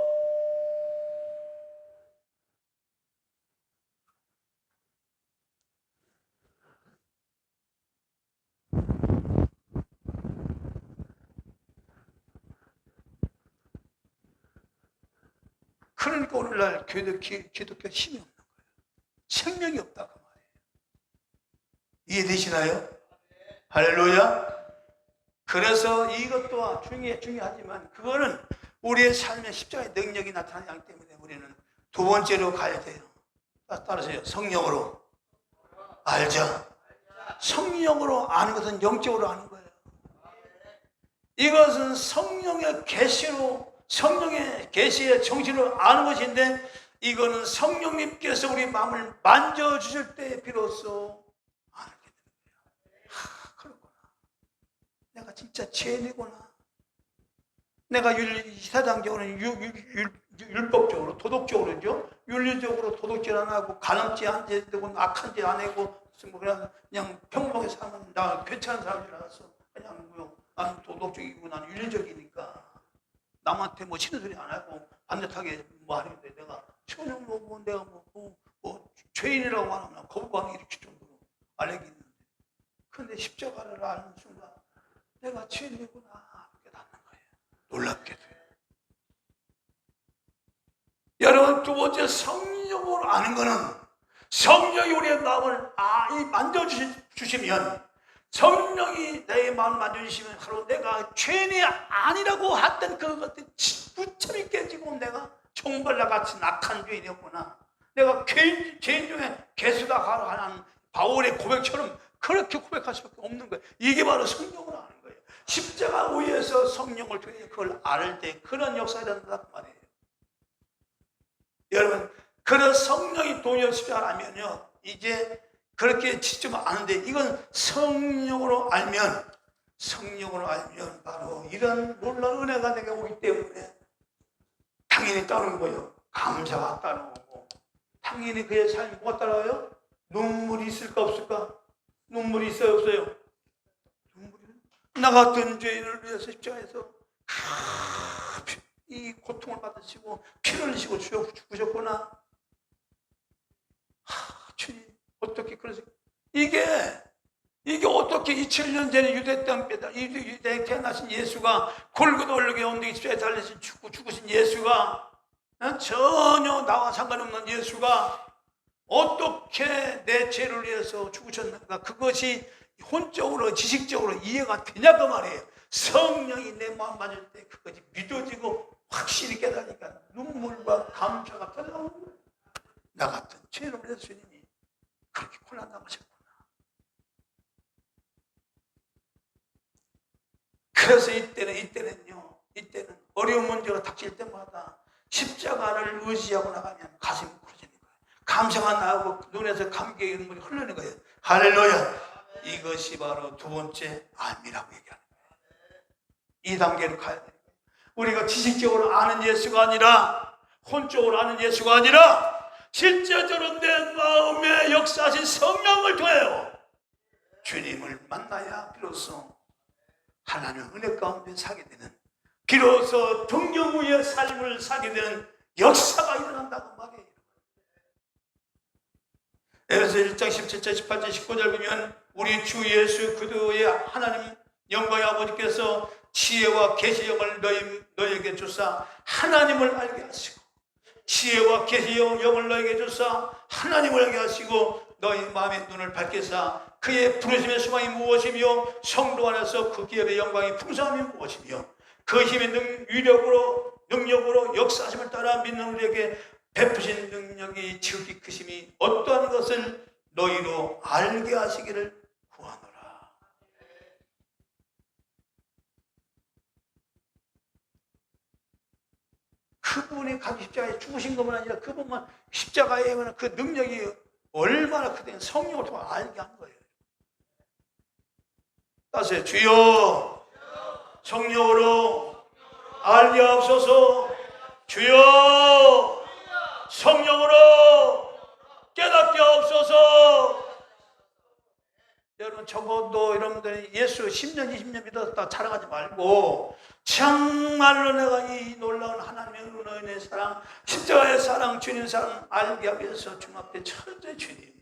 그러니까 오늘날 기독교 힘이 없는 거예요. 생명이 없다 그 말이에요. 이해되시나요? 할렐루야. 그래서 이것 또한 중요하지만 그거는 우리의 삶의 십자가의 능력이 나타나지 않기 때문에 우리는 두 번째로 가야 돼요. 따라서요. 성령으로 알자. 성령으로 아는 것은 영적으로 아는 거예요. 이것은 성령의 계시로, 성령의 계시의 정신으로 아는 것인데, 이거는 성령님께서 우리 마음을 만져주실 때 비로소 알게 되는 거예요. 그렇구나. 내가 진짜 죄인이구나. 내가 세상적으로 율법적으로, 도덕적으로죠. 윤리적으로 도덕질 안 하고, 가늠죄 안 되고, 악한 짓 안 하고, 그냥 평범하게 사는, 나 괜찮은 사람인 줄 알았어. 그냥 나는 도덕적이고 나는 윤리적이니까 남한테 뭐 싫은 소리 안 하고 반듯하게 뭐 하는데 내가 전혀 내가 죄인이라고 하면 거부감이 일으킬 정도로 알레기 있는데, 근데 십자가를 아는 순간 내가 죄인이구나 깨닫는 거예요. 놀랍게도. 여러분, 두 번째 성령으로 아는 거는 성령이 우리의 마음을 만져주시면, 성령이 내 마음을 만져주시면 바로 내가 죄인이 아니라고 했던 그것들이 무참히 깨지고 내가 총발라 같이 악한 죄인이었구나. 내가 죄인 중에 개수다 하는 바울의 고백처럼 그렇게 고백할 수밖에 없는 거예요. 이게 바로 성령을 아는 거예요. 십자가 위에서 성령을 통해 그걸 알 때 그런 역사가 된다고 말이에요. 여러분, 그런 성령이 동의한 십자가를 알면요, 이제 그렇게 직접 아는데, 이건 성령으로 알면 바로 이런 놀라운 은혜가 내게 오기 때문에 당연히 따르는 거예요. 감사가 따르고, 당연히 그의 삶이 뭐가 따라와요? 눈물이 있을까 없을까? 눈물이 있어요 없어요? 나 같은 죄인을 위해서 십자가에서 이 고통을 받으시고 피를 흘리시고 죽으셨구나. 주님, 어떻게 그러세요? 이게 어떻게 2000년 전에 유대 땅에다 유대에 태어나신 예수가 골고다 올르게 언덕에 십자가에 달리신 죽으신 예수가, 전혀 나와 상관없는 예수가 어떻게 내 죄를 위해서 죽으셨는가, 그것이 혼적으로 지식적으로 이해가 되냐고 말이에요. 성령이 내 마음 맞을 때 그것이 믿어지고 확실히 깨달으니까 눈물과 감사가 터져나오는 거예요. 나 같은 죄를 위해서 주님이 그렇게 고난 당하셨구나. 그래서 이때는 어려운 문제가 닥칠 때마다 십자가를 의지하고 나가면 가슴이 부러지는 거예요. 감사가 나오고 눈에서 감격의 눈물이 흐르는 거예요. 할렐루야. 이것이 바로 두 번째 암이라고 얘기하는 거예요. 이 단계로 가야 돼요. 우리가 지식적으로 아는 예수가 아니라, 혼적으로 아는 예수가 아니라, 실제적으로 내 마음에 역사하신 성령을 통해요. 주님을 만나야 비로소 하나님의 은혜 가운데 살게 되는, 비로소 등경 위의 삶을 살게 되는 역사가 일어난다고 말이에요. 에베소 1장 17절 18절 19절 보면 우리 주 예수 그리스도의 하나님 영광의 아버지께서 지혜와 계시의 영을 너희에게 주사 하나님을 알게 하시고, 지혜와 계시의 영을 너희에게 주사 하나님을 알게 하시고, 너희 마음의 눈을 밝히사 그의 부르심의 소망이 무엇이며 성도 안에서 그 기업의 영광이 풍성함이 무엇이며 그 힘의 위력으로 능력으로 역사하심을 따라 믿는 우리에게 베푸신 능력이 지극히 크심이 어떠한 것을 너희로 알게 하시기를 구하노라. 그분이 각 십자가에 죽으신 것만 아니라 그분만 십자가에 그 능력이 얼마나 크든 성령을 통해 알게 한 거예요. 따라서 주여 성령으로 알게 하옵소서. 주여 성령으로 깨닫게 하옵소서. 여러분, 적어도 여러분들이 예수 10년 20년 믿었다 자랑하지 말고, 정말로 내가 이 놀라운 하나님의 은혜의 사랑, 십자가의 사랑, 주님 사랑 알게 하기 위해서 주님 앞에 철저히 주님,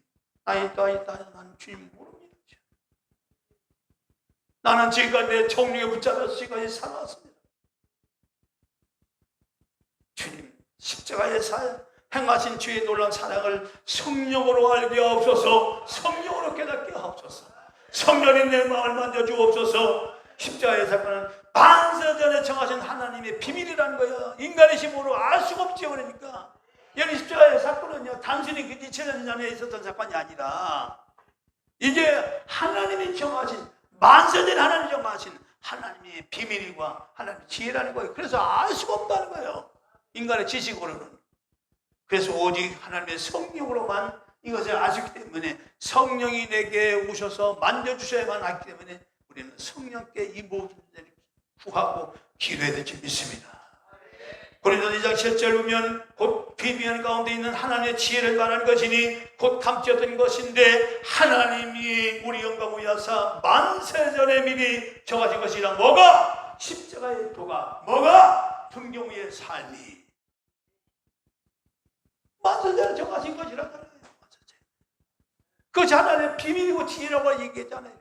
나는 주님 모릅니다. 나는 지금까지 내 정령에 붙잡혀서 지금까지 살아왔습니다. 주님, 십자가의 행하신 주의 놀라운 사랑을 성령으로 알게 하옵소서. 성령으로 깨닫게 하옵소서. 성령이 내 마음을 만져주옵소서. 십자가의 사건은 반세전에 정하신 하나님의 비밀이라는 거예요. 인간의 힘으로 알 수가 없죠. 그러니까 여기 십자가의 사건은요, 단순히 그 2000년 전에 있었던 사건이 아니라 이게 하나님이 정하신, 만세전 하나님이 정하신 하나님의 비밀과 하나님의 지혜라는 거예요. 그래서 알 수가 없다는 거예요, 인간의 지식으로는. 그래서 오직 하나님의 성령으로만 이것을 알 수 있기 때문에, 성령이 내게 오셔서 만져주셔야만 하기 때문에 우리는 성령께 이 모든 일을 구하고 기도해야 될 줄 믿습니다. 고린도서 2장 7절 보면 곧 비밀 가운데 있는 하나님의 지혜를 말하는 것이니 곧 감추었던 것인데 하나님이 우리 영광을 위하사 만세전에 미리 정하신 것이라. 뭐가? 십자가의 도가. 뭐가? 등경의 삶이 만세전에 정하신 것이란 말이에요. 그것이 하나님의 비밀이고 지혜라고 얘기했잖아요.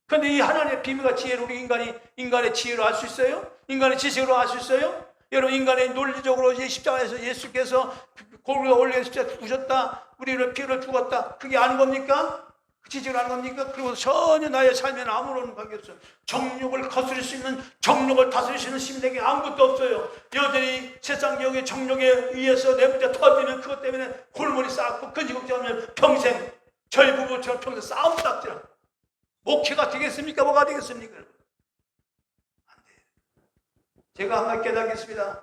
그런데 이 하나님의 비밀과 지혜를 우리 인간의 지혜로 알 수 있어요? 인간의 지식으로 알 수 있어요? 여러분, 인간의 논리적으로 십자가에서 예수께서 골고다 올려 십자가에 죽으셨다, 우리를 피를 죽었다, 그게 아는 겁니까? 지지를 하는 겁니까? 그리고 전혀 나의 삶에는 아무런 관계 없어요. 정욕을 거스릴 수 있는, 정욕을 다스릴 수 있는 심령이 아무것도 없어요. 여전히 세상적인 정욕에 의해서 내 문제 터지는 그것 때문에 골머리 쌓고 끈질겁지않으면 평생 저희 부부처럼 평생 싸움 닥치라. 목회가 되겠습니까? 뭐가 되겠습니까? 안 돼요. 제가 한 가지 깨닫겠습니다.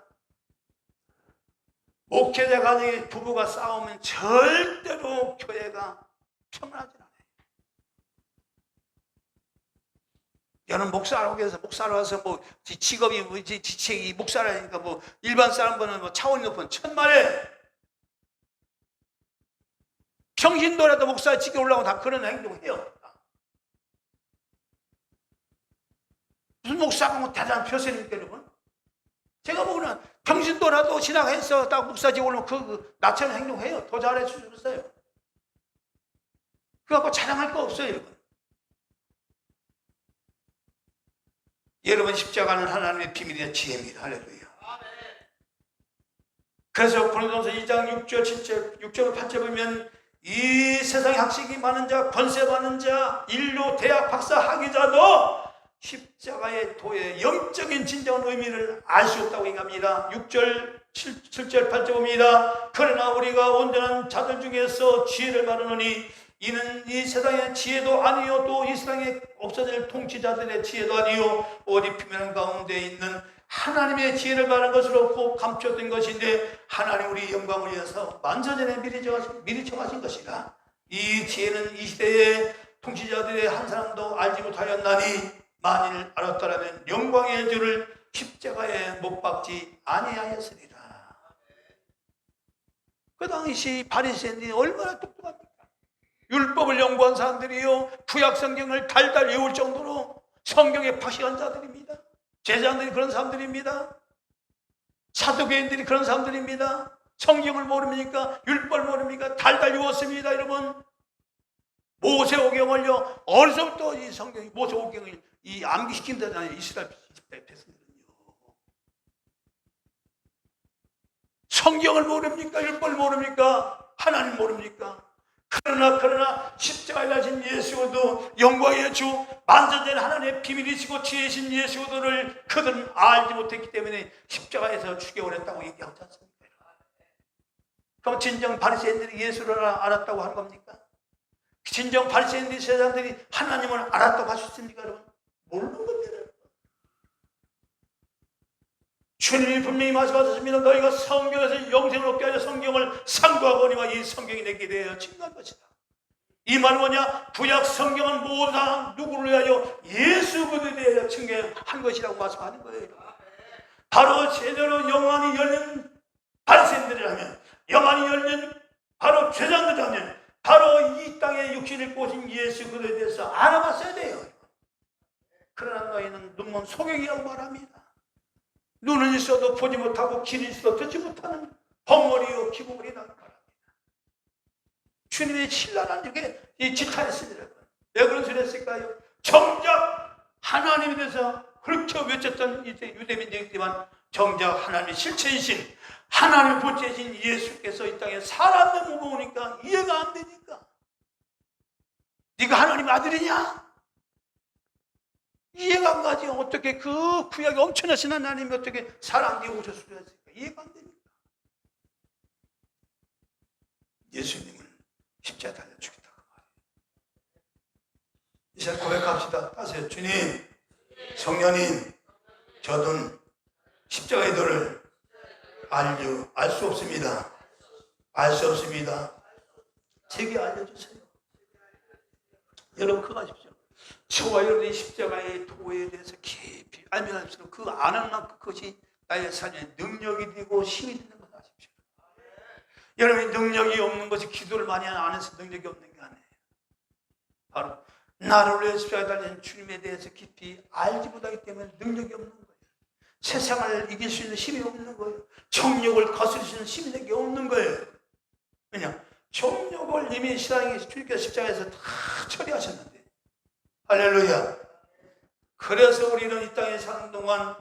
목회자 간의 부부가 싸우면 절대로 교회가 평안하지 않아요. 여는 목사라고 해서 목사로 와서 뭐 직업이 뭐지, 지책이 목사라니까 뭐 일반 사람보다는 뭐 차원이 높은 천만에 평신도라도 목사 직에 올라오고 다 그런 행동을 해요. 무슨 목사가 뭐 대단한 표세입니까, 여러분? 제가 보기에는 평신도라도 신학해서 딱 목사직 올라오면 그 나처럼 행동해요. 더 잘해 주셨어요. 그거 갖고 자랑할 거 없어요, 여러분. 여러분, 십자가는 하나님의 비밀의 지혜입니다. 할렐루야. 그래서 고린도전서 2장 6절, 7절, 6절, 8절 보면 이 세상에 학식이 많은 자, 권세 많은 자, 인류, 대학, 박사, 학위자도 십자가의 도의 영적인 진정한 의미를 알 수 없다고 얘기합니다. 6절, 7절, 8절 봅니다. 그러나 우리가 온전한 자들 중에서 지혜를 바르노니 이는 이 세상의 지혜도 아니요 또 이 세상에 없어질 통치자들의 지혜도 아니요 오직 비밀한 가운데 있는 하나님의 지혜를 바른 것으로 꼭 감춰진 것인데 하나님 우리 영광을 위해서 만세전에 미리 정하신 것이라. 이 지혜는 이 시대의 통치자들의 한 사람도 알지 못하였나니 만일 알았더라면 영광의 주를 십자가에 못 박지 아니하였으리라. 그 당시 바리새인들이 얼마나 똑똑합니까? 율법을 연구한 사람들이요, 구약 성경을 달달 외울 정도로 성경에 박식한 자들입니다. 제자들이 그런 사람들입니다. 사도계인들이 그런 사람들입니다. 성경을 모릅니까? 율법을 모릅니까? 달달 외웠습니다, 여러분. 모세오경을요, 어려서부터 이 성경이 모세오경을 이 암기시킨다잖아요. 이스라엘 백성들은요. 성경을 모릅니까? 율법을 모릅니까? 하나님 모릅니까? 그러나 십자가에 달린 예수도 영광의 주 만세전 하나님의 비밀이시고 지혜신 예수도를 그들은 알지 못했기 때문에 십자가에서 죽여버렸다고 얘기하지 않습니까? 그럼 진정 바리새인들이 예수를 알았다고 하는 겁니까? 진정 바리새인들이 세상들이 하나님을 알았다고 할 수 있습니까, 여러분? 모르는 겁니다. 주님이 분명히 말씀하셨습니다. 너희가 성경에서 영생을 얻게 하여 성경을 상고하거니와 이 성경이 내게 대하여 증거한 것이다. 이 말은 뭐냐? 구약 성경은 모든 사람 누구를 위하여 예수 그리스도에 대하여 증거한 것이라고 말씀하는 거예요. 바로 제대로 영안이 열린 바리새인들이라면, 영안이 열린 바로 제자들이라면, 바로 이 땅에 육신을 입고 오신 예수 그리스도에 대해서 알아봤어야 돼요. 그러나 너희는 눈먼 소경이라고 말합니다. 눈은 있어도 보지 못하고 귀는 있어도 듣지 못하는 벙어리요 기구물이라고 말합니다. 주님의 신랄한 적에 이 지탄했습니다. 왜 그런 소리 했을까요? 정작 하나님에 대해서 그렇게 외쳤던 유대민족이지만 정작 하나님의 실체이신 하나님의 본체이신 예수께서 이 땅에 사람의 몸을 오니까 이해가 안 되니까 네가 하나님의 아들이냐? 이해가 안 가지. 어떻게 그 구약이 엄청나신 하나님이 어떻게 사람 뒤에 오셨을 수 있을까? 이해가 안 되니까 예수님을 십자가에 달려 죽였다고 말해요. 이제 고백합시다. 하세요. 주님, 성령님, 저는 십자가의 도를 알 수 없습니다. 알 수 없습니다. 제게 알려주세요. 여러분 그거 하십시오. 저와 여러분의 십자가의 도에 대해서 깊이 알면 알수록 그 아는 만큼 그것이 나의 삶에 능력이 되고 힘이 되는 걸 아십시오. 여러분이 능력이 없는 것이 기도를 많이 안 해서 능력이 없는 게 아니에요. 바로 나를 위해 십자가에 달린 주님에 대해서 깊이 알지 못하기 때문에 능력이 없는 거예요. 세상을 이길 수 있는 힘이 없는 거예요. 정욕을 거스릴 수 있는 힘이 되게 없는 거예요. 왜냐? 정욕을 이미 신앙의 주님께서 십자가에서 다 처리하셨는데. 할렐루야. 그래서 우리는 이 땅에 사는 동안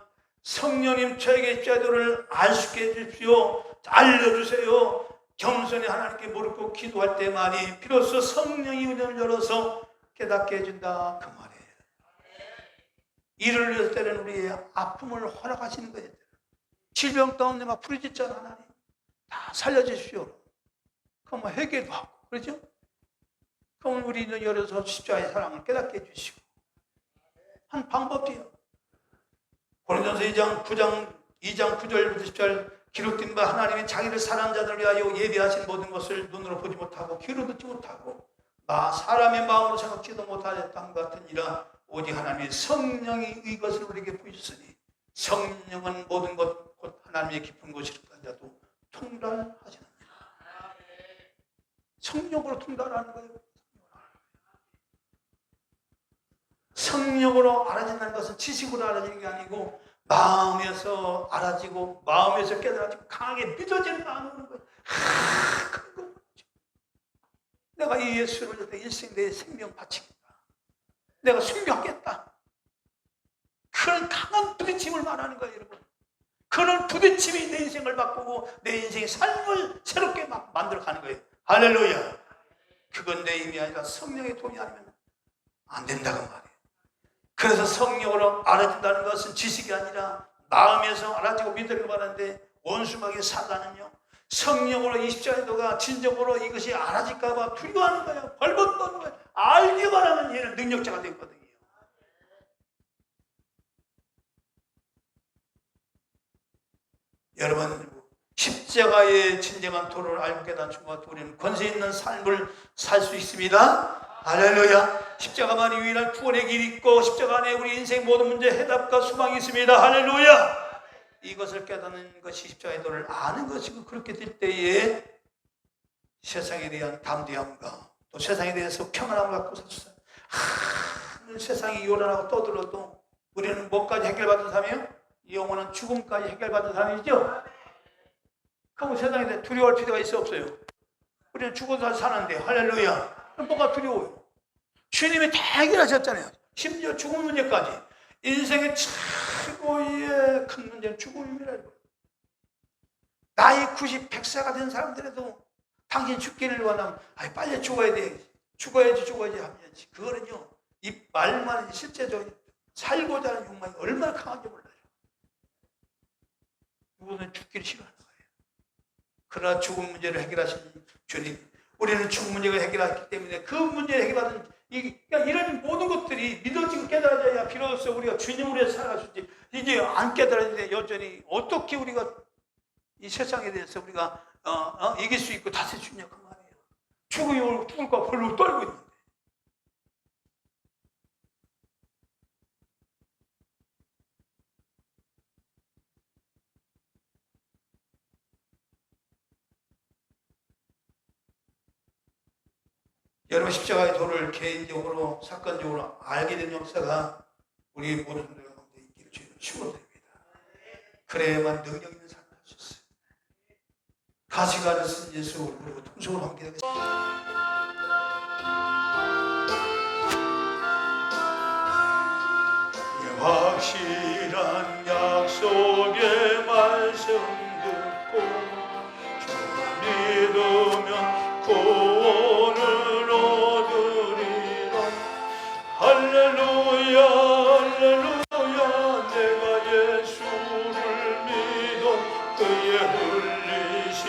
성령님 저에게 십자가를 알 수 있게 해주십시오. 알려주세요. 겸손히 하나님께 무릎 꿇고 기도할 때만이 비로소 성령이 눈을 열어서 깨닫게 해준다 그 말이에요. 이를 위해서 때는 우리의 아픔을 허락하시는 거예요. 질병 가운데 막 부르짖잖아. 하나님 다 살려주십시오. 그럼 뭐 회개도 하고 그렇죠? 그럼 우리 눈 열어서 십자가의 사랑을 깨닫게 해주시고 한 방법이에요. 고린도전서 2장 9절부터 10절 기록된 바 하나님이 자기를 사랑하는 자들을 위하여 예비하신 모든 것을 눈으로 보지 못하고 귀로 듣지 못하고 나 사람의 마음으로 생각지도 못하였던 것 같으니라. 오직 하나님의 성령이 이것을 우리에게 보이셨으니 성령은 모든 것 곧 하나님의 깊은 곳이라는 자도 통달하시느니라. 성령으로 통달하는 거예요. 성령으로 알아진다는 것은 지식으로 알아지는 게 아니고 마음에서 알아지고 마음에서 깨달아지고 강하게 믿어지는 마음으로 거예요. 그런 거. 내가 이 예수를 내 일생 내 생명 바치겠다. 내가 순교하겠다. 그런 강한 부딪힘을 말하는 거예요, 여러분. 그런 부딪힘이 내 인생을 바꾸고 내 인생의 삶을 새롭게 만들어가는 거예요. 할렐루야. 그건 내 힘이 아니라 성령의 도움이 아니면 안 된다고 말이에요. 그래서 성령으로 알아진다는 것은 지식이 아니라 마음에서 알아지고 믿으려고 하는데 원수마귀 사단은요, 성령으로 이 십자가도가 진정으로 이것이 알아질까 봐 두려워하는 거예요. 벌벌떠는 거예요. 알기만 하면 얘는 능력자가 됐거든요. 여러분, 십자가의 진정한 도를 알고 깨닫는 순간 우리는 권세 있는 삶을 살 수 있습니다. 할렐루야. 십자가만이 유일한 구원의 길이 있고 십자가 안에 우리 인생 모든 문제 해답과 소망이 있습니다. 할렐루야. 이것을 깨닫는 것이 십자가의 도를 아는 것이고, 그렇게 될 때에 세상에 대한 담대함과 또 세상에 대해서 평안함을 갖고 살수 있어요. 세상이 요란하고 떠들어도 우리는 뭐까지 해결받은 사람이에요? 영혼은 죽음까지 해결받은 사람이죠. 그럼 세상에 대해 두려워할 필요가 있어 없어요? 우리는 죽어서 사는데 할렐루야. 그럼 뭐가 두려워요? 주님이 다 해결하셨잖아요. 심지어 죽음 문제까지. 인생의 최고의 큰 문제는 죽음이라는 거예요. 나이 90, 100세가 된 사람들에도 당신 죽기를 원하면 빨리 죽어야 돼. 죽어야지 하면서 그거는요, 이 말만 실제적으로 살고자 하는 욕망이 얼마나 강한지 몰라요. 이분은 죽기를 싫어하는 거예요. 그러나 죽음 문제를 해결하신 주님, 우리는 죽음 문제를 해결했기 때문에 그 문제를 해결받은 그러니까 이런 모든 것들이 믿어지고 깨달아져야 비로소 우리가 주님으로 해서 살아갈 수 있지. 이제 안 깨달아지는데 여전히 어떻게 우리가 이 세상에 대해서 우리가 이길 수 있고 다스릴 수 있냐 그 말이에요. 죽을까 벌로 떨고 있는데. 여러분, 십자가의 도를 개인적으로 사건적으로 알게 된 역사가 우리 모든 분들 가운데 있기를 주님은 축원드립니다. 그래야만 능력 있는 삶을 할 수 있어요. 가시관을 쓴 예수 그리고 통성으로 함께 하겠습니다. 확실한 약속의 말씀 듣고 주 믿으면 구원을 얻으리라. 할렐루야 할렐루야. 내가 예수를 믿어 그의 흘리신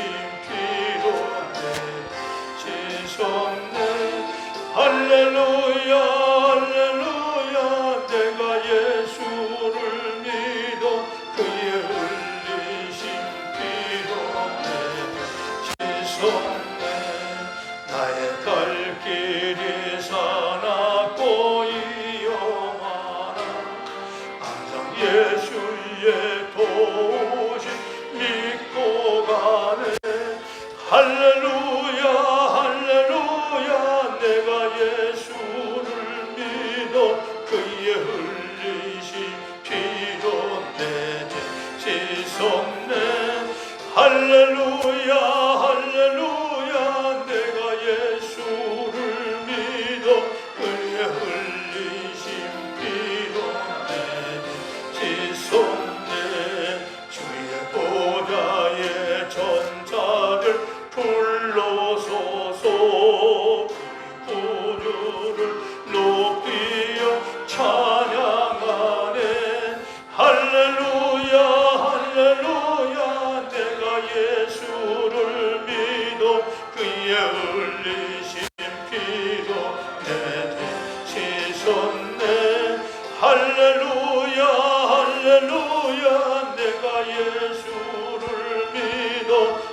피로 내 씻었네. 할렐루야 할렐루야. 내가 예수를 믿어 그의 흘리신 피로 내 씻었네. 나의 갈 길이 사납고 이용하라. 항상 예수의 도우심 믿고 가네. 할렐루야 할렐루야. 내가 예수를 믿어 그의 흘리신 피로 내 죄 씻었네. 할렐루야 할렐루야. 내가 예수를 믿어 그의 흘리신 피로 내 죄 씻었네. 주의 보좌에 천사들 불러소서. 구주를 높이어 찬양하네. 할렐루야 할렐루야. 내가 예수를 믿어 그의 흘리신 피로 내 죄 씻었네. 할렐루야 할렐루야. 내가 예수를 믿어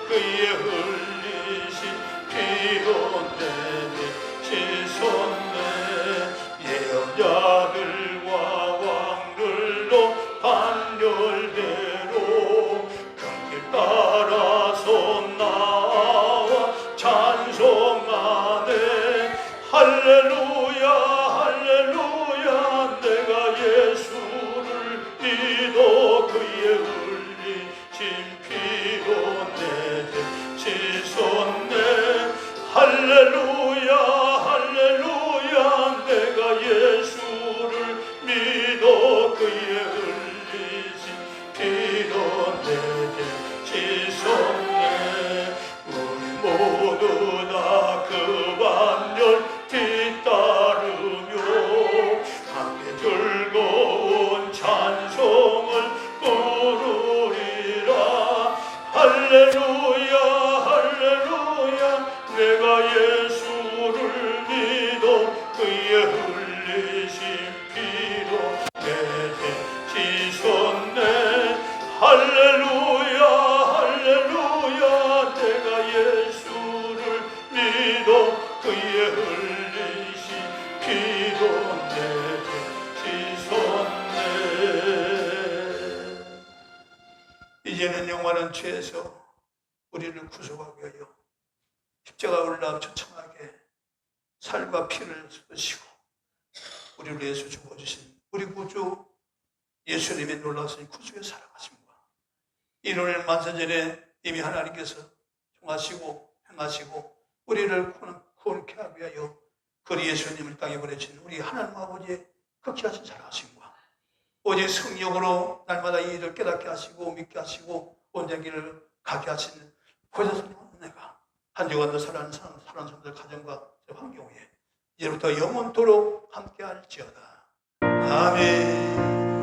그의 흘리신 피로 내 죄 씻었네. 예언자들과 왕들도 반열대로 금길 따라서 나와 찬송하네. 할렐루야 할렐루야. 내가 예수를 믿어 그의 흘리신 피로 내 죄 씻었네. 할렐루야 할렐루야. 내가 예수를 믿어 그의 흘리신 피로 내 죄 씻었네. 우리 모두 다 그 반열 뒤따르며 함께 즐거운 찬송을 부르리라. 할렐루야 할렐루야. 내가 예수를 믿어 그의 흘리신 피로 내 죄 씻었네. 할렐루야 할렐루야. 내가 예수를 믿어 그의 흘리신 피로 내 죄 씻었네. 이제는 영원한 죄에서 우리를 구속하기 위하여 십자가 올라 처참하게 살과 피를 쏟으시고 우리를 위해서 죽어주신 우리 구주 예수님의 놀라우신 구주의 사랑하심과 이를 만세전에 이미 하나님께서 정하시고 행하시고 우리를 구원케 하기 위하여 그 예수님을 땅에 보내신 우리 하나님 아버지의 극히하신 사랑하심과 오직 성령으로 날마다 이 일을 깨닫게 하시고 믿게 하시고 온전한 길을 가게 하시는 보혜사님 은혜가 한 주간 더 사랑하는 사람들 가정과 환경 위에 이제부터 영원토록 함께 할지어다. 아멘.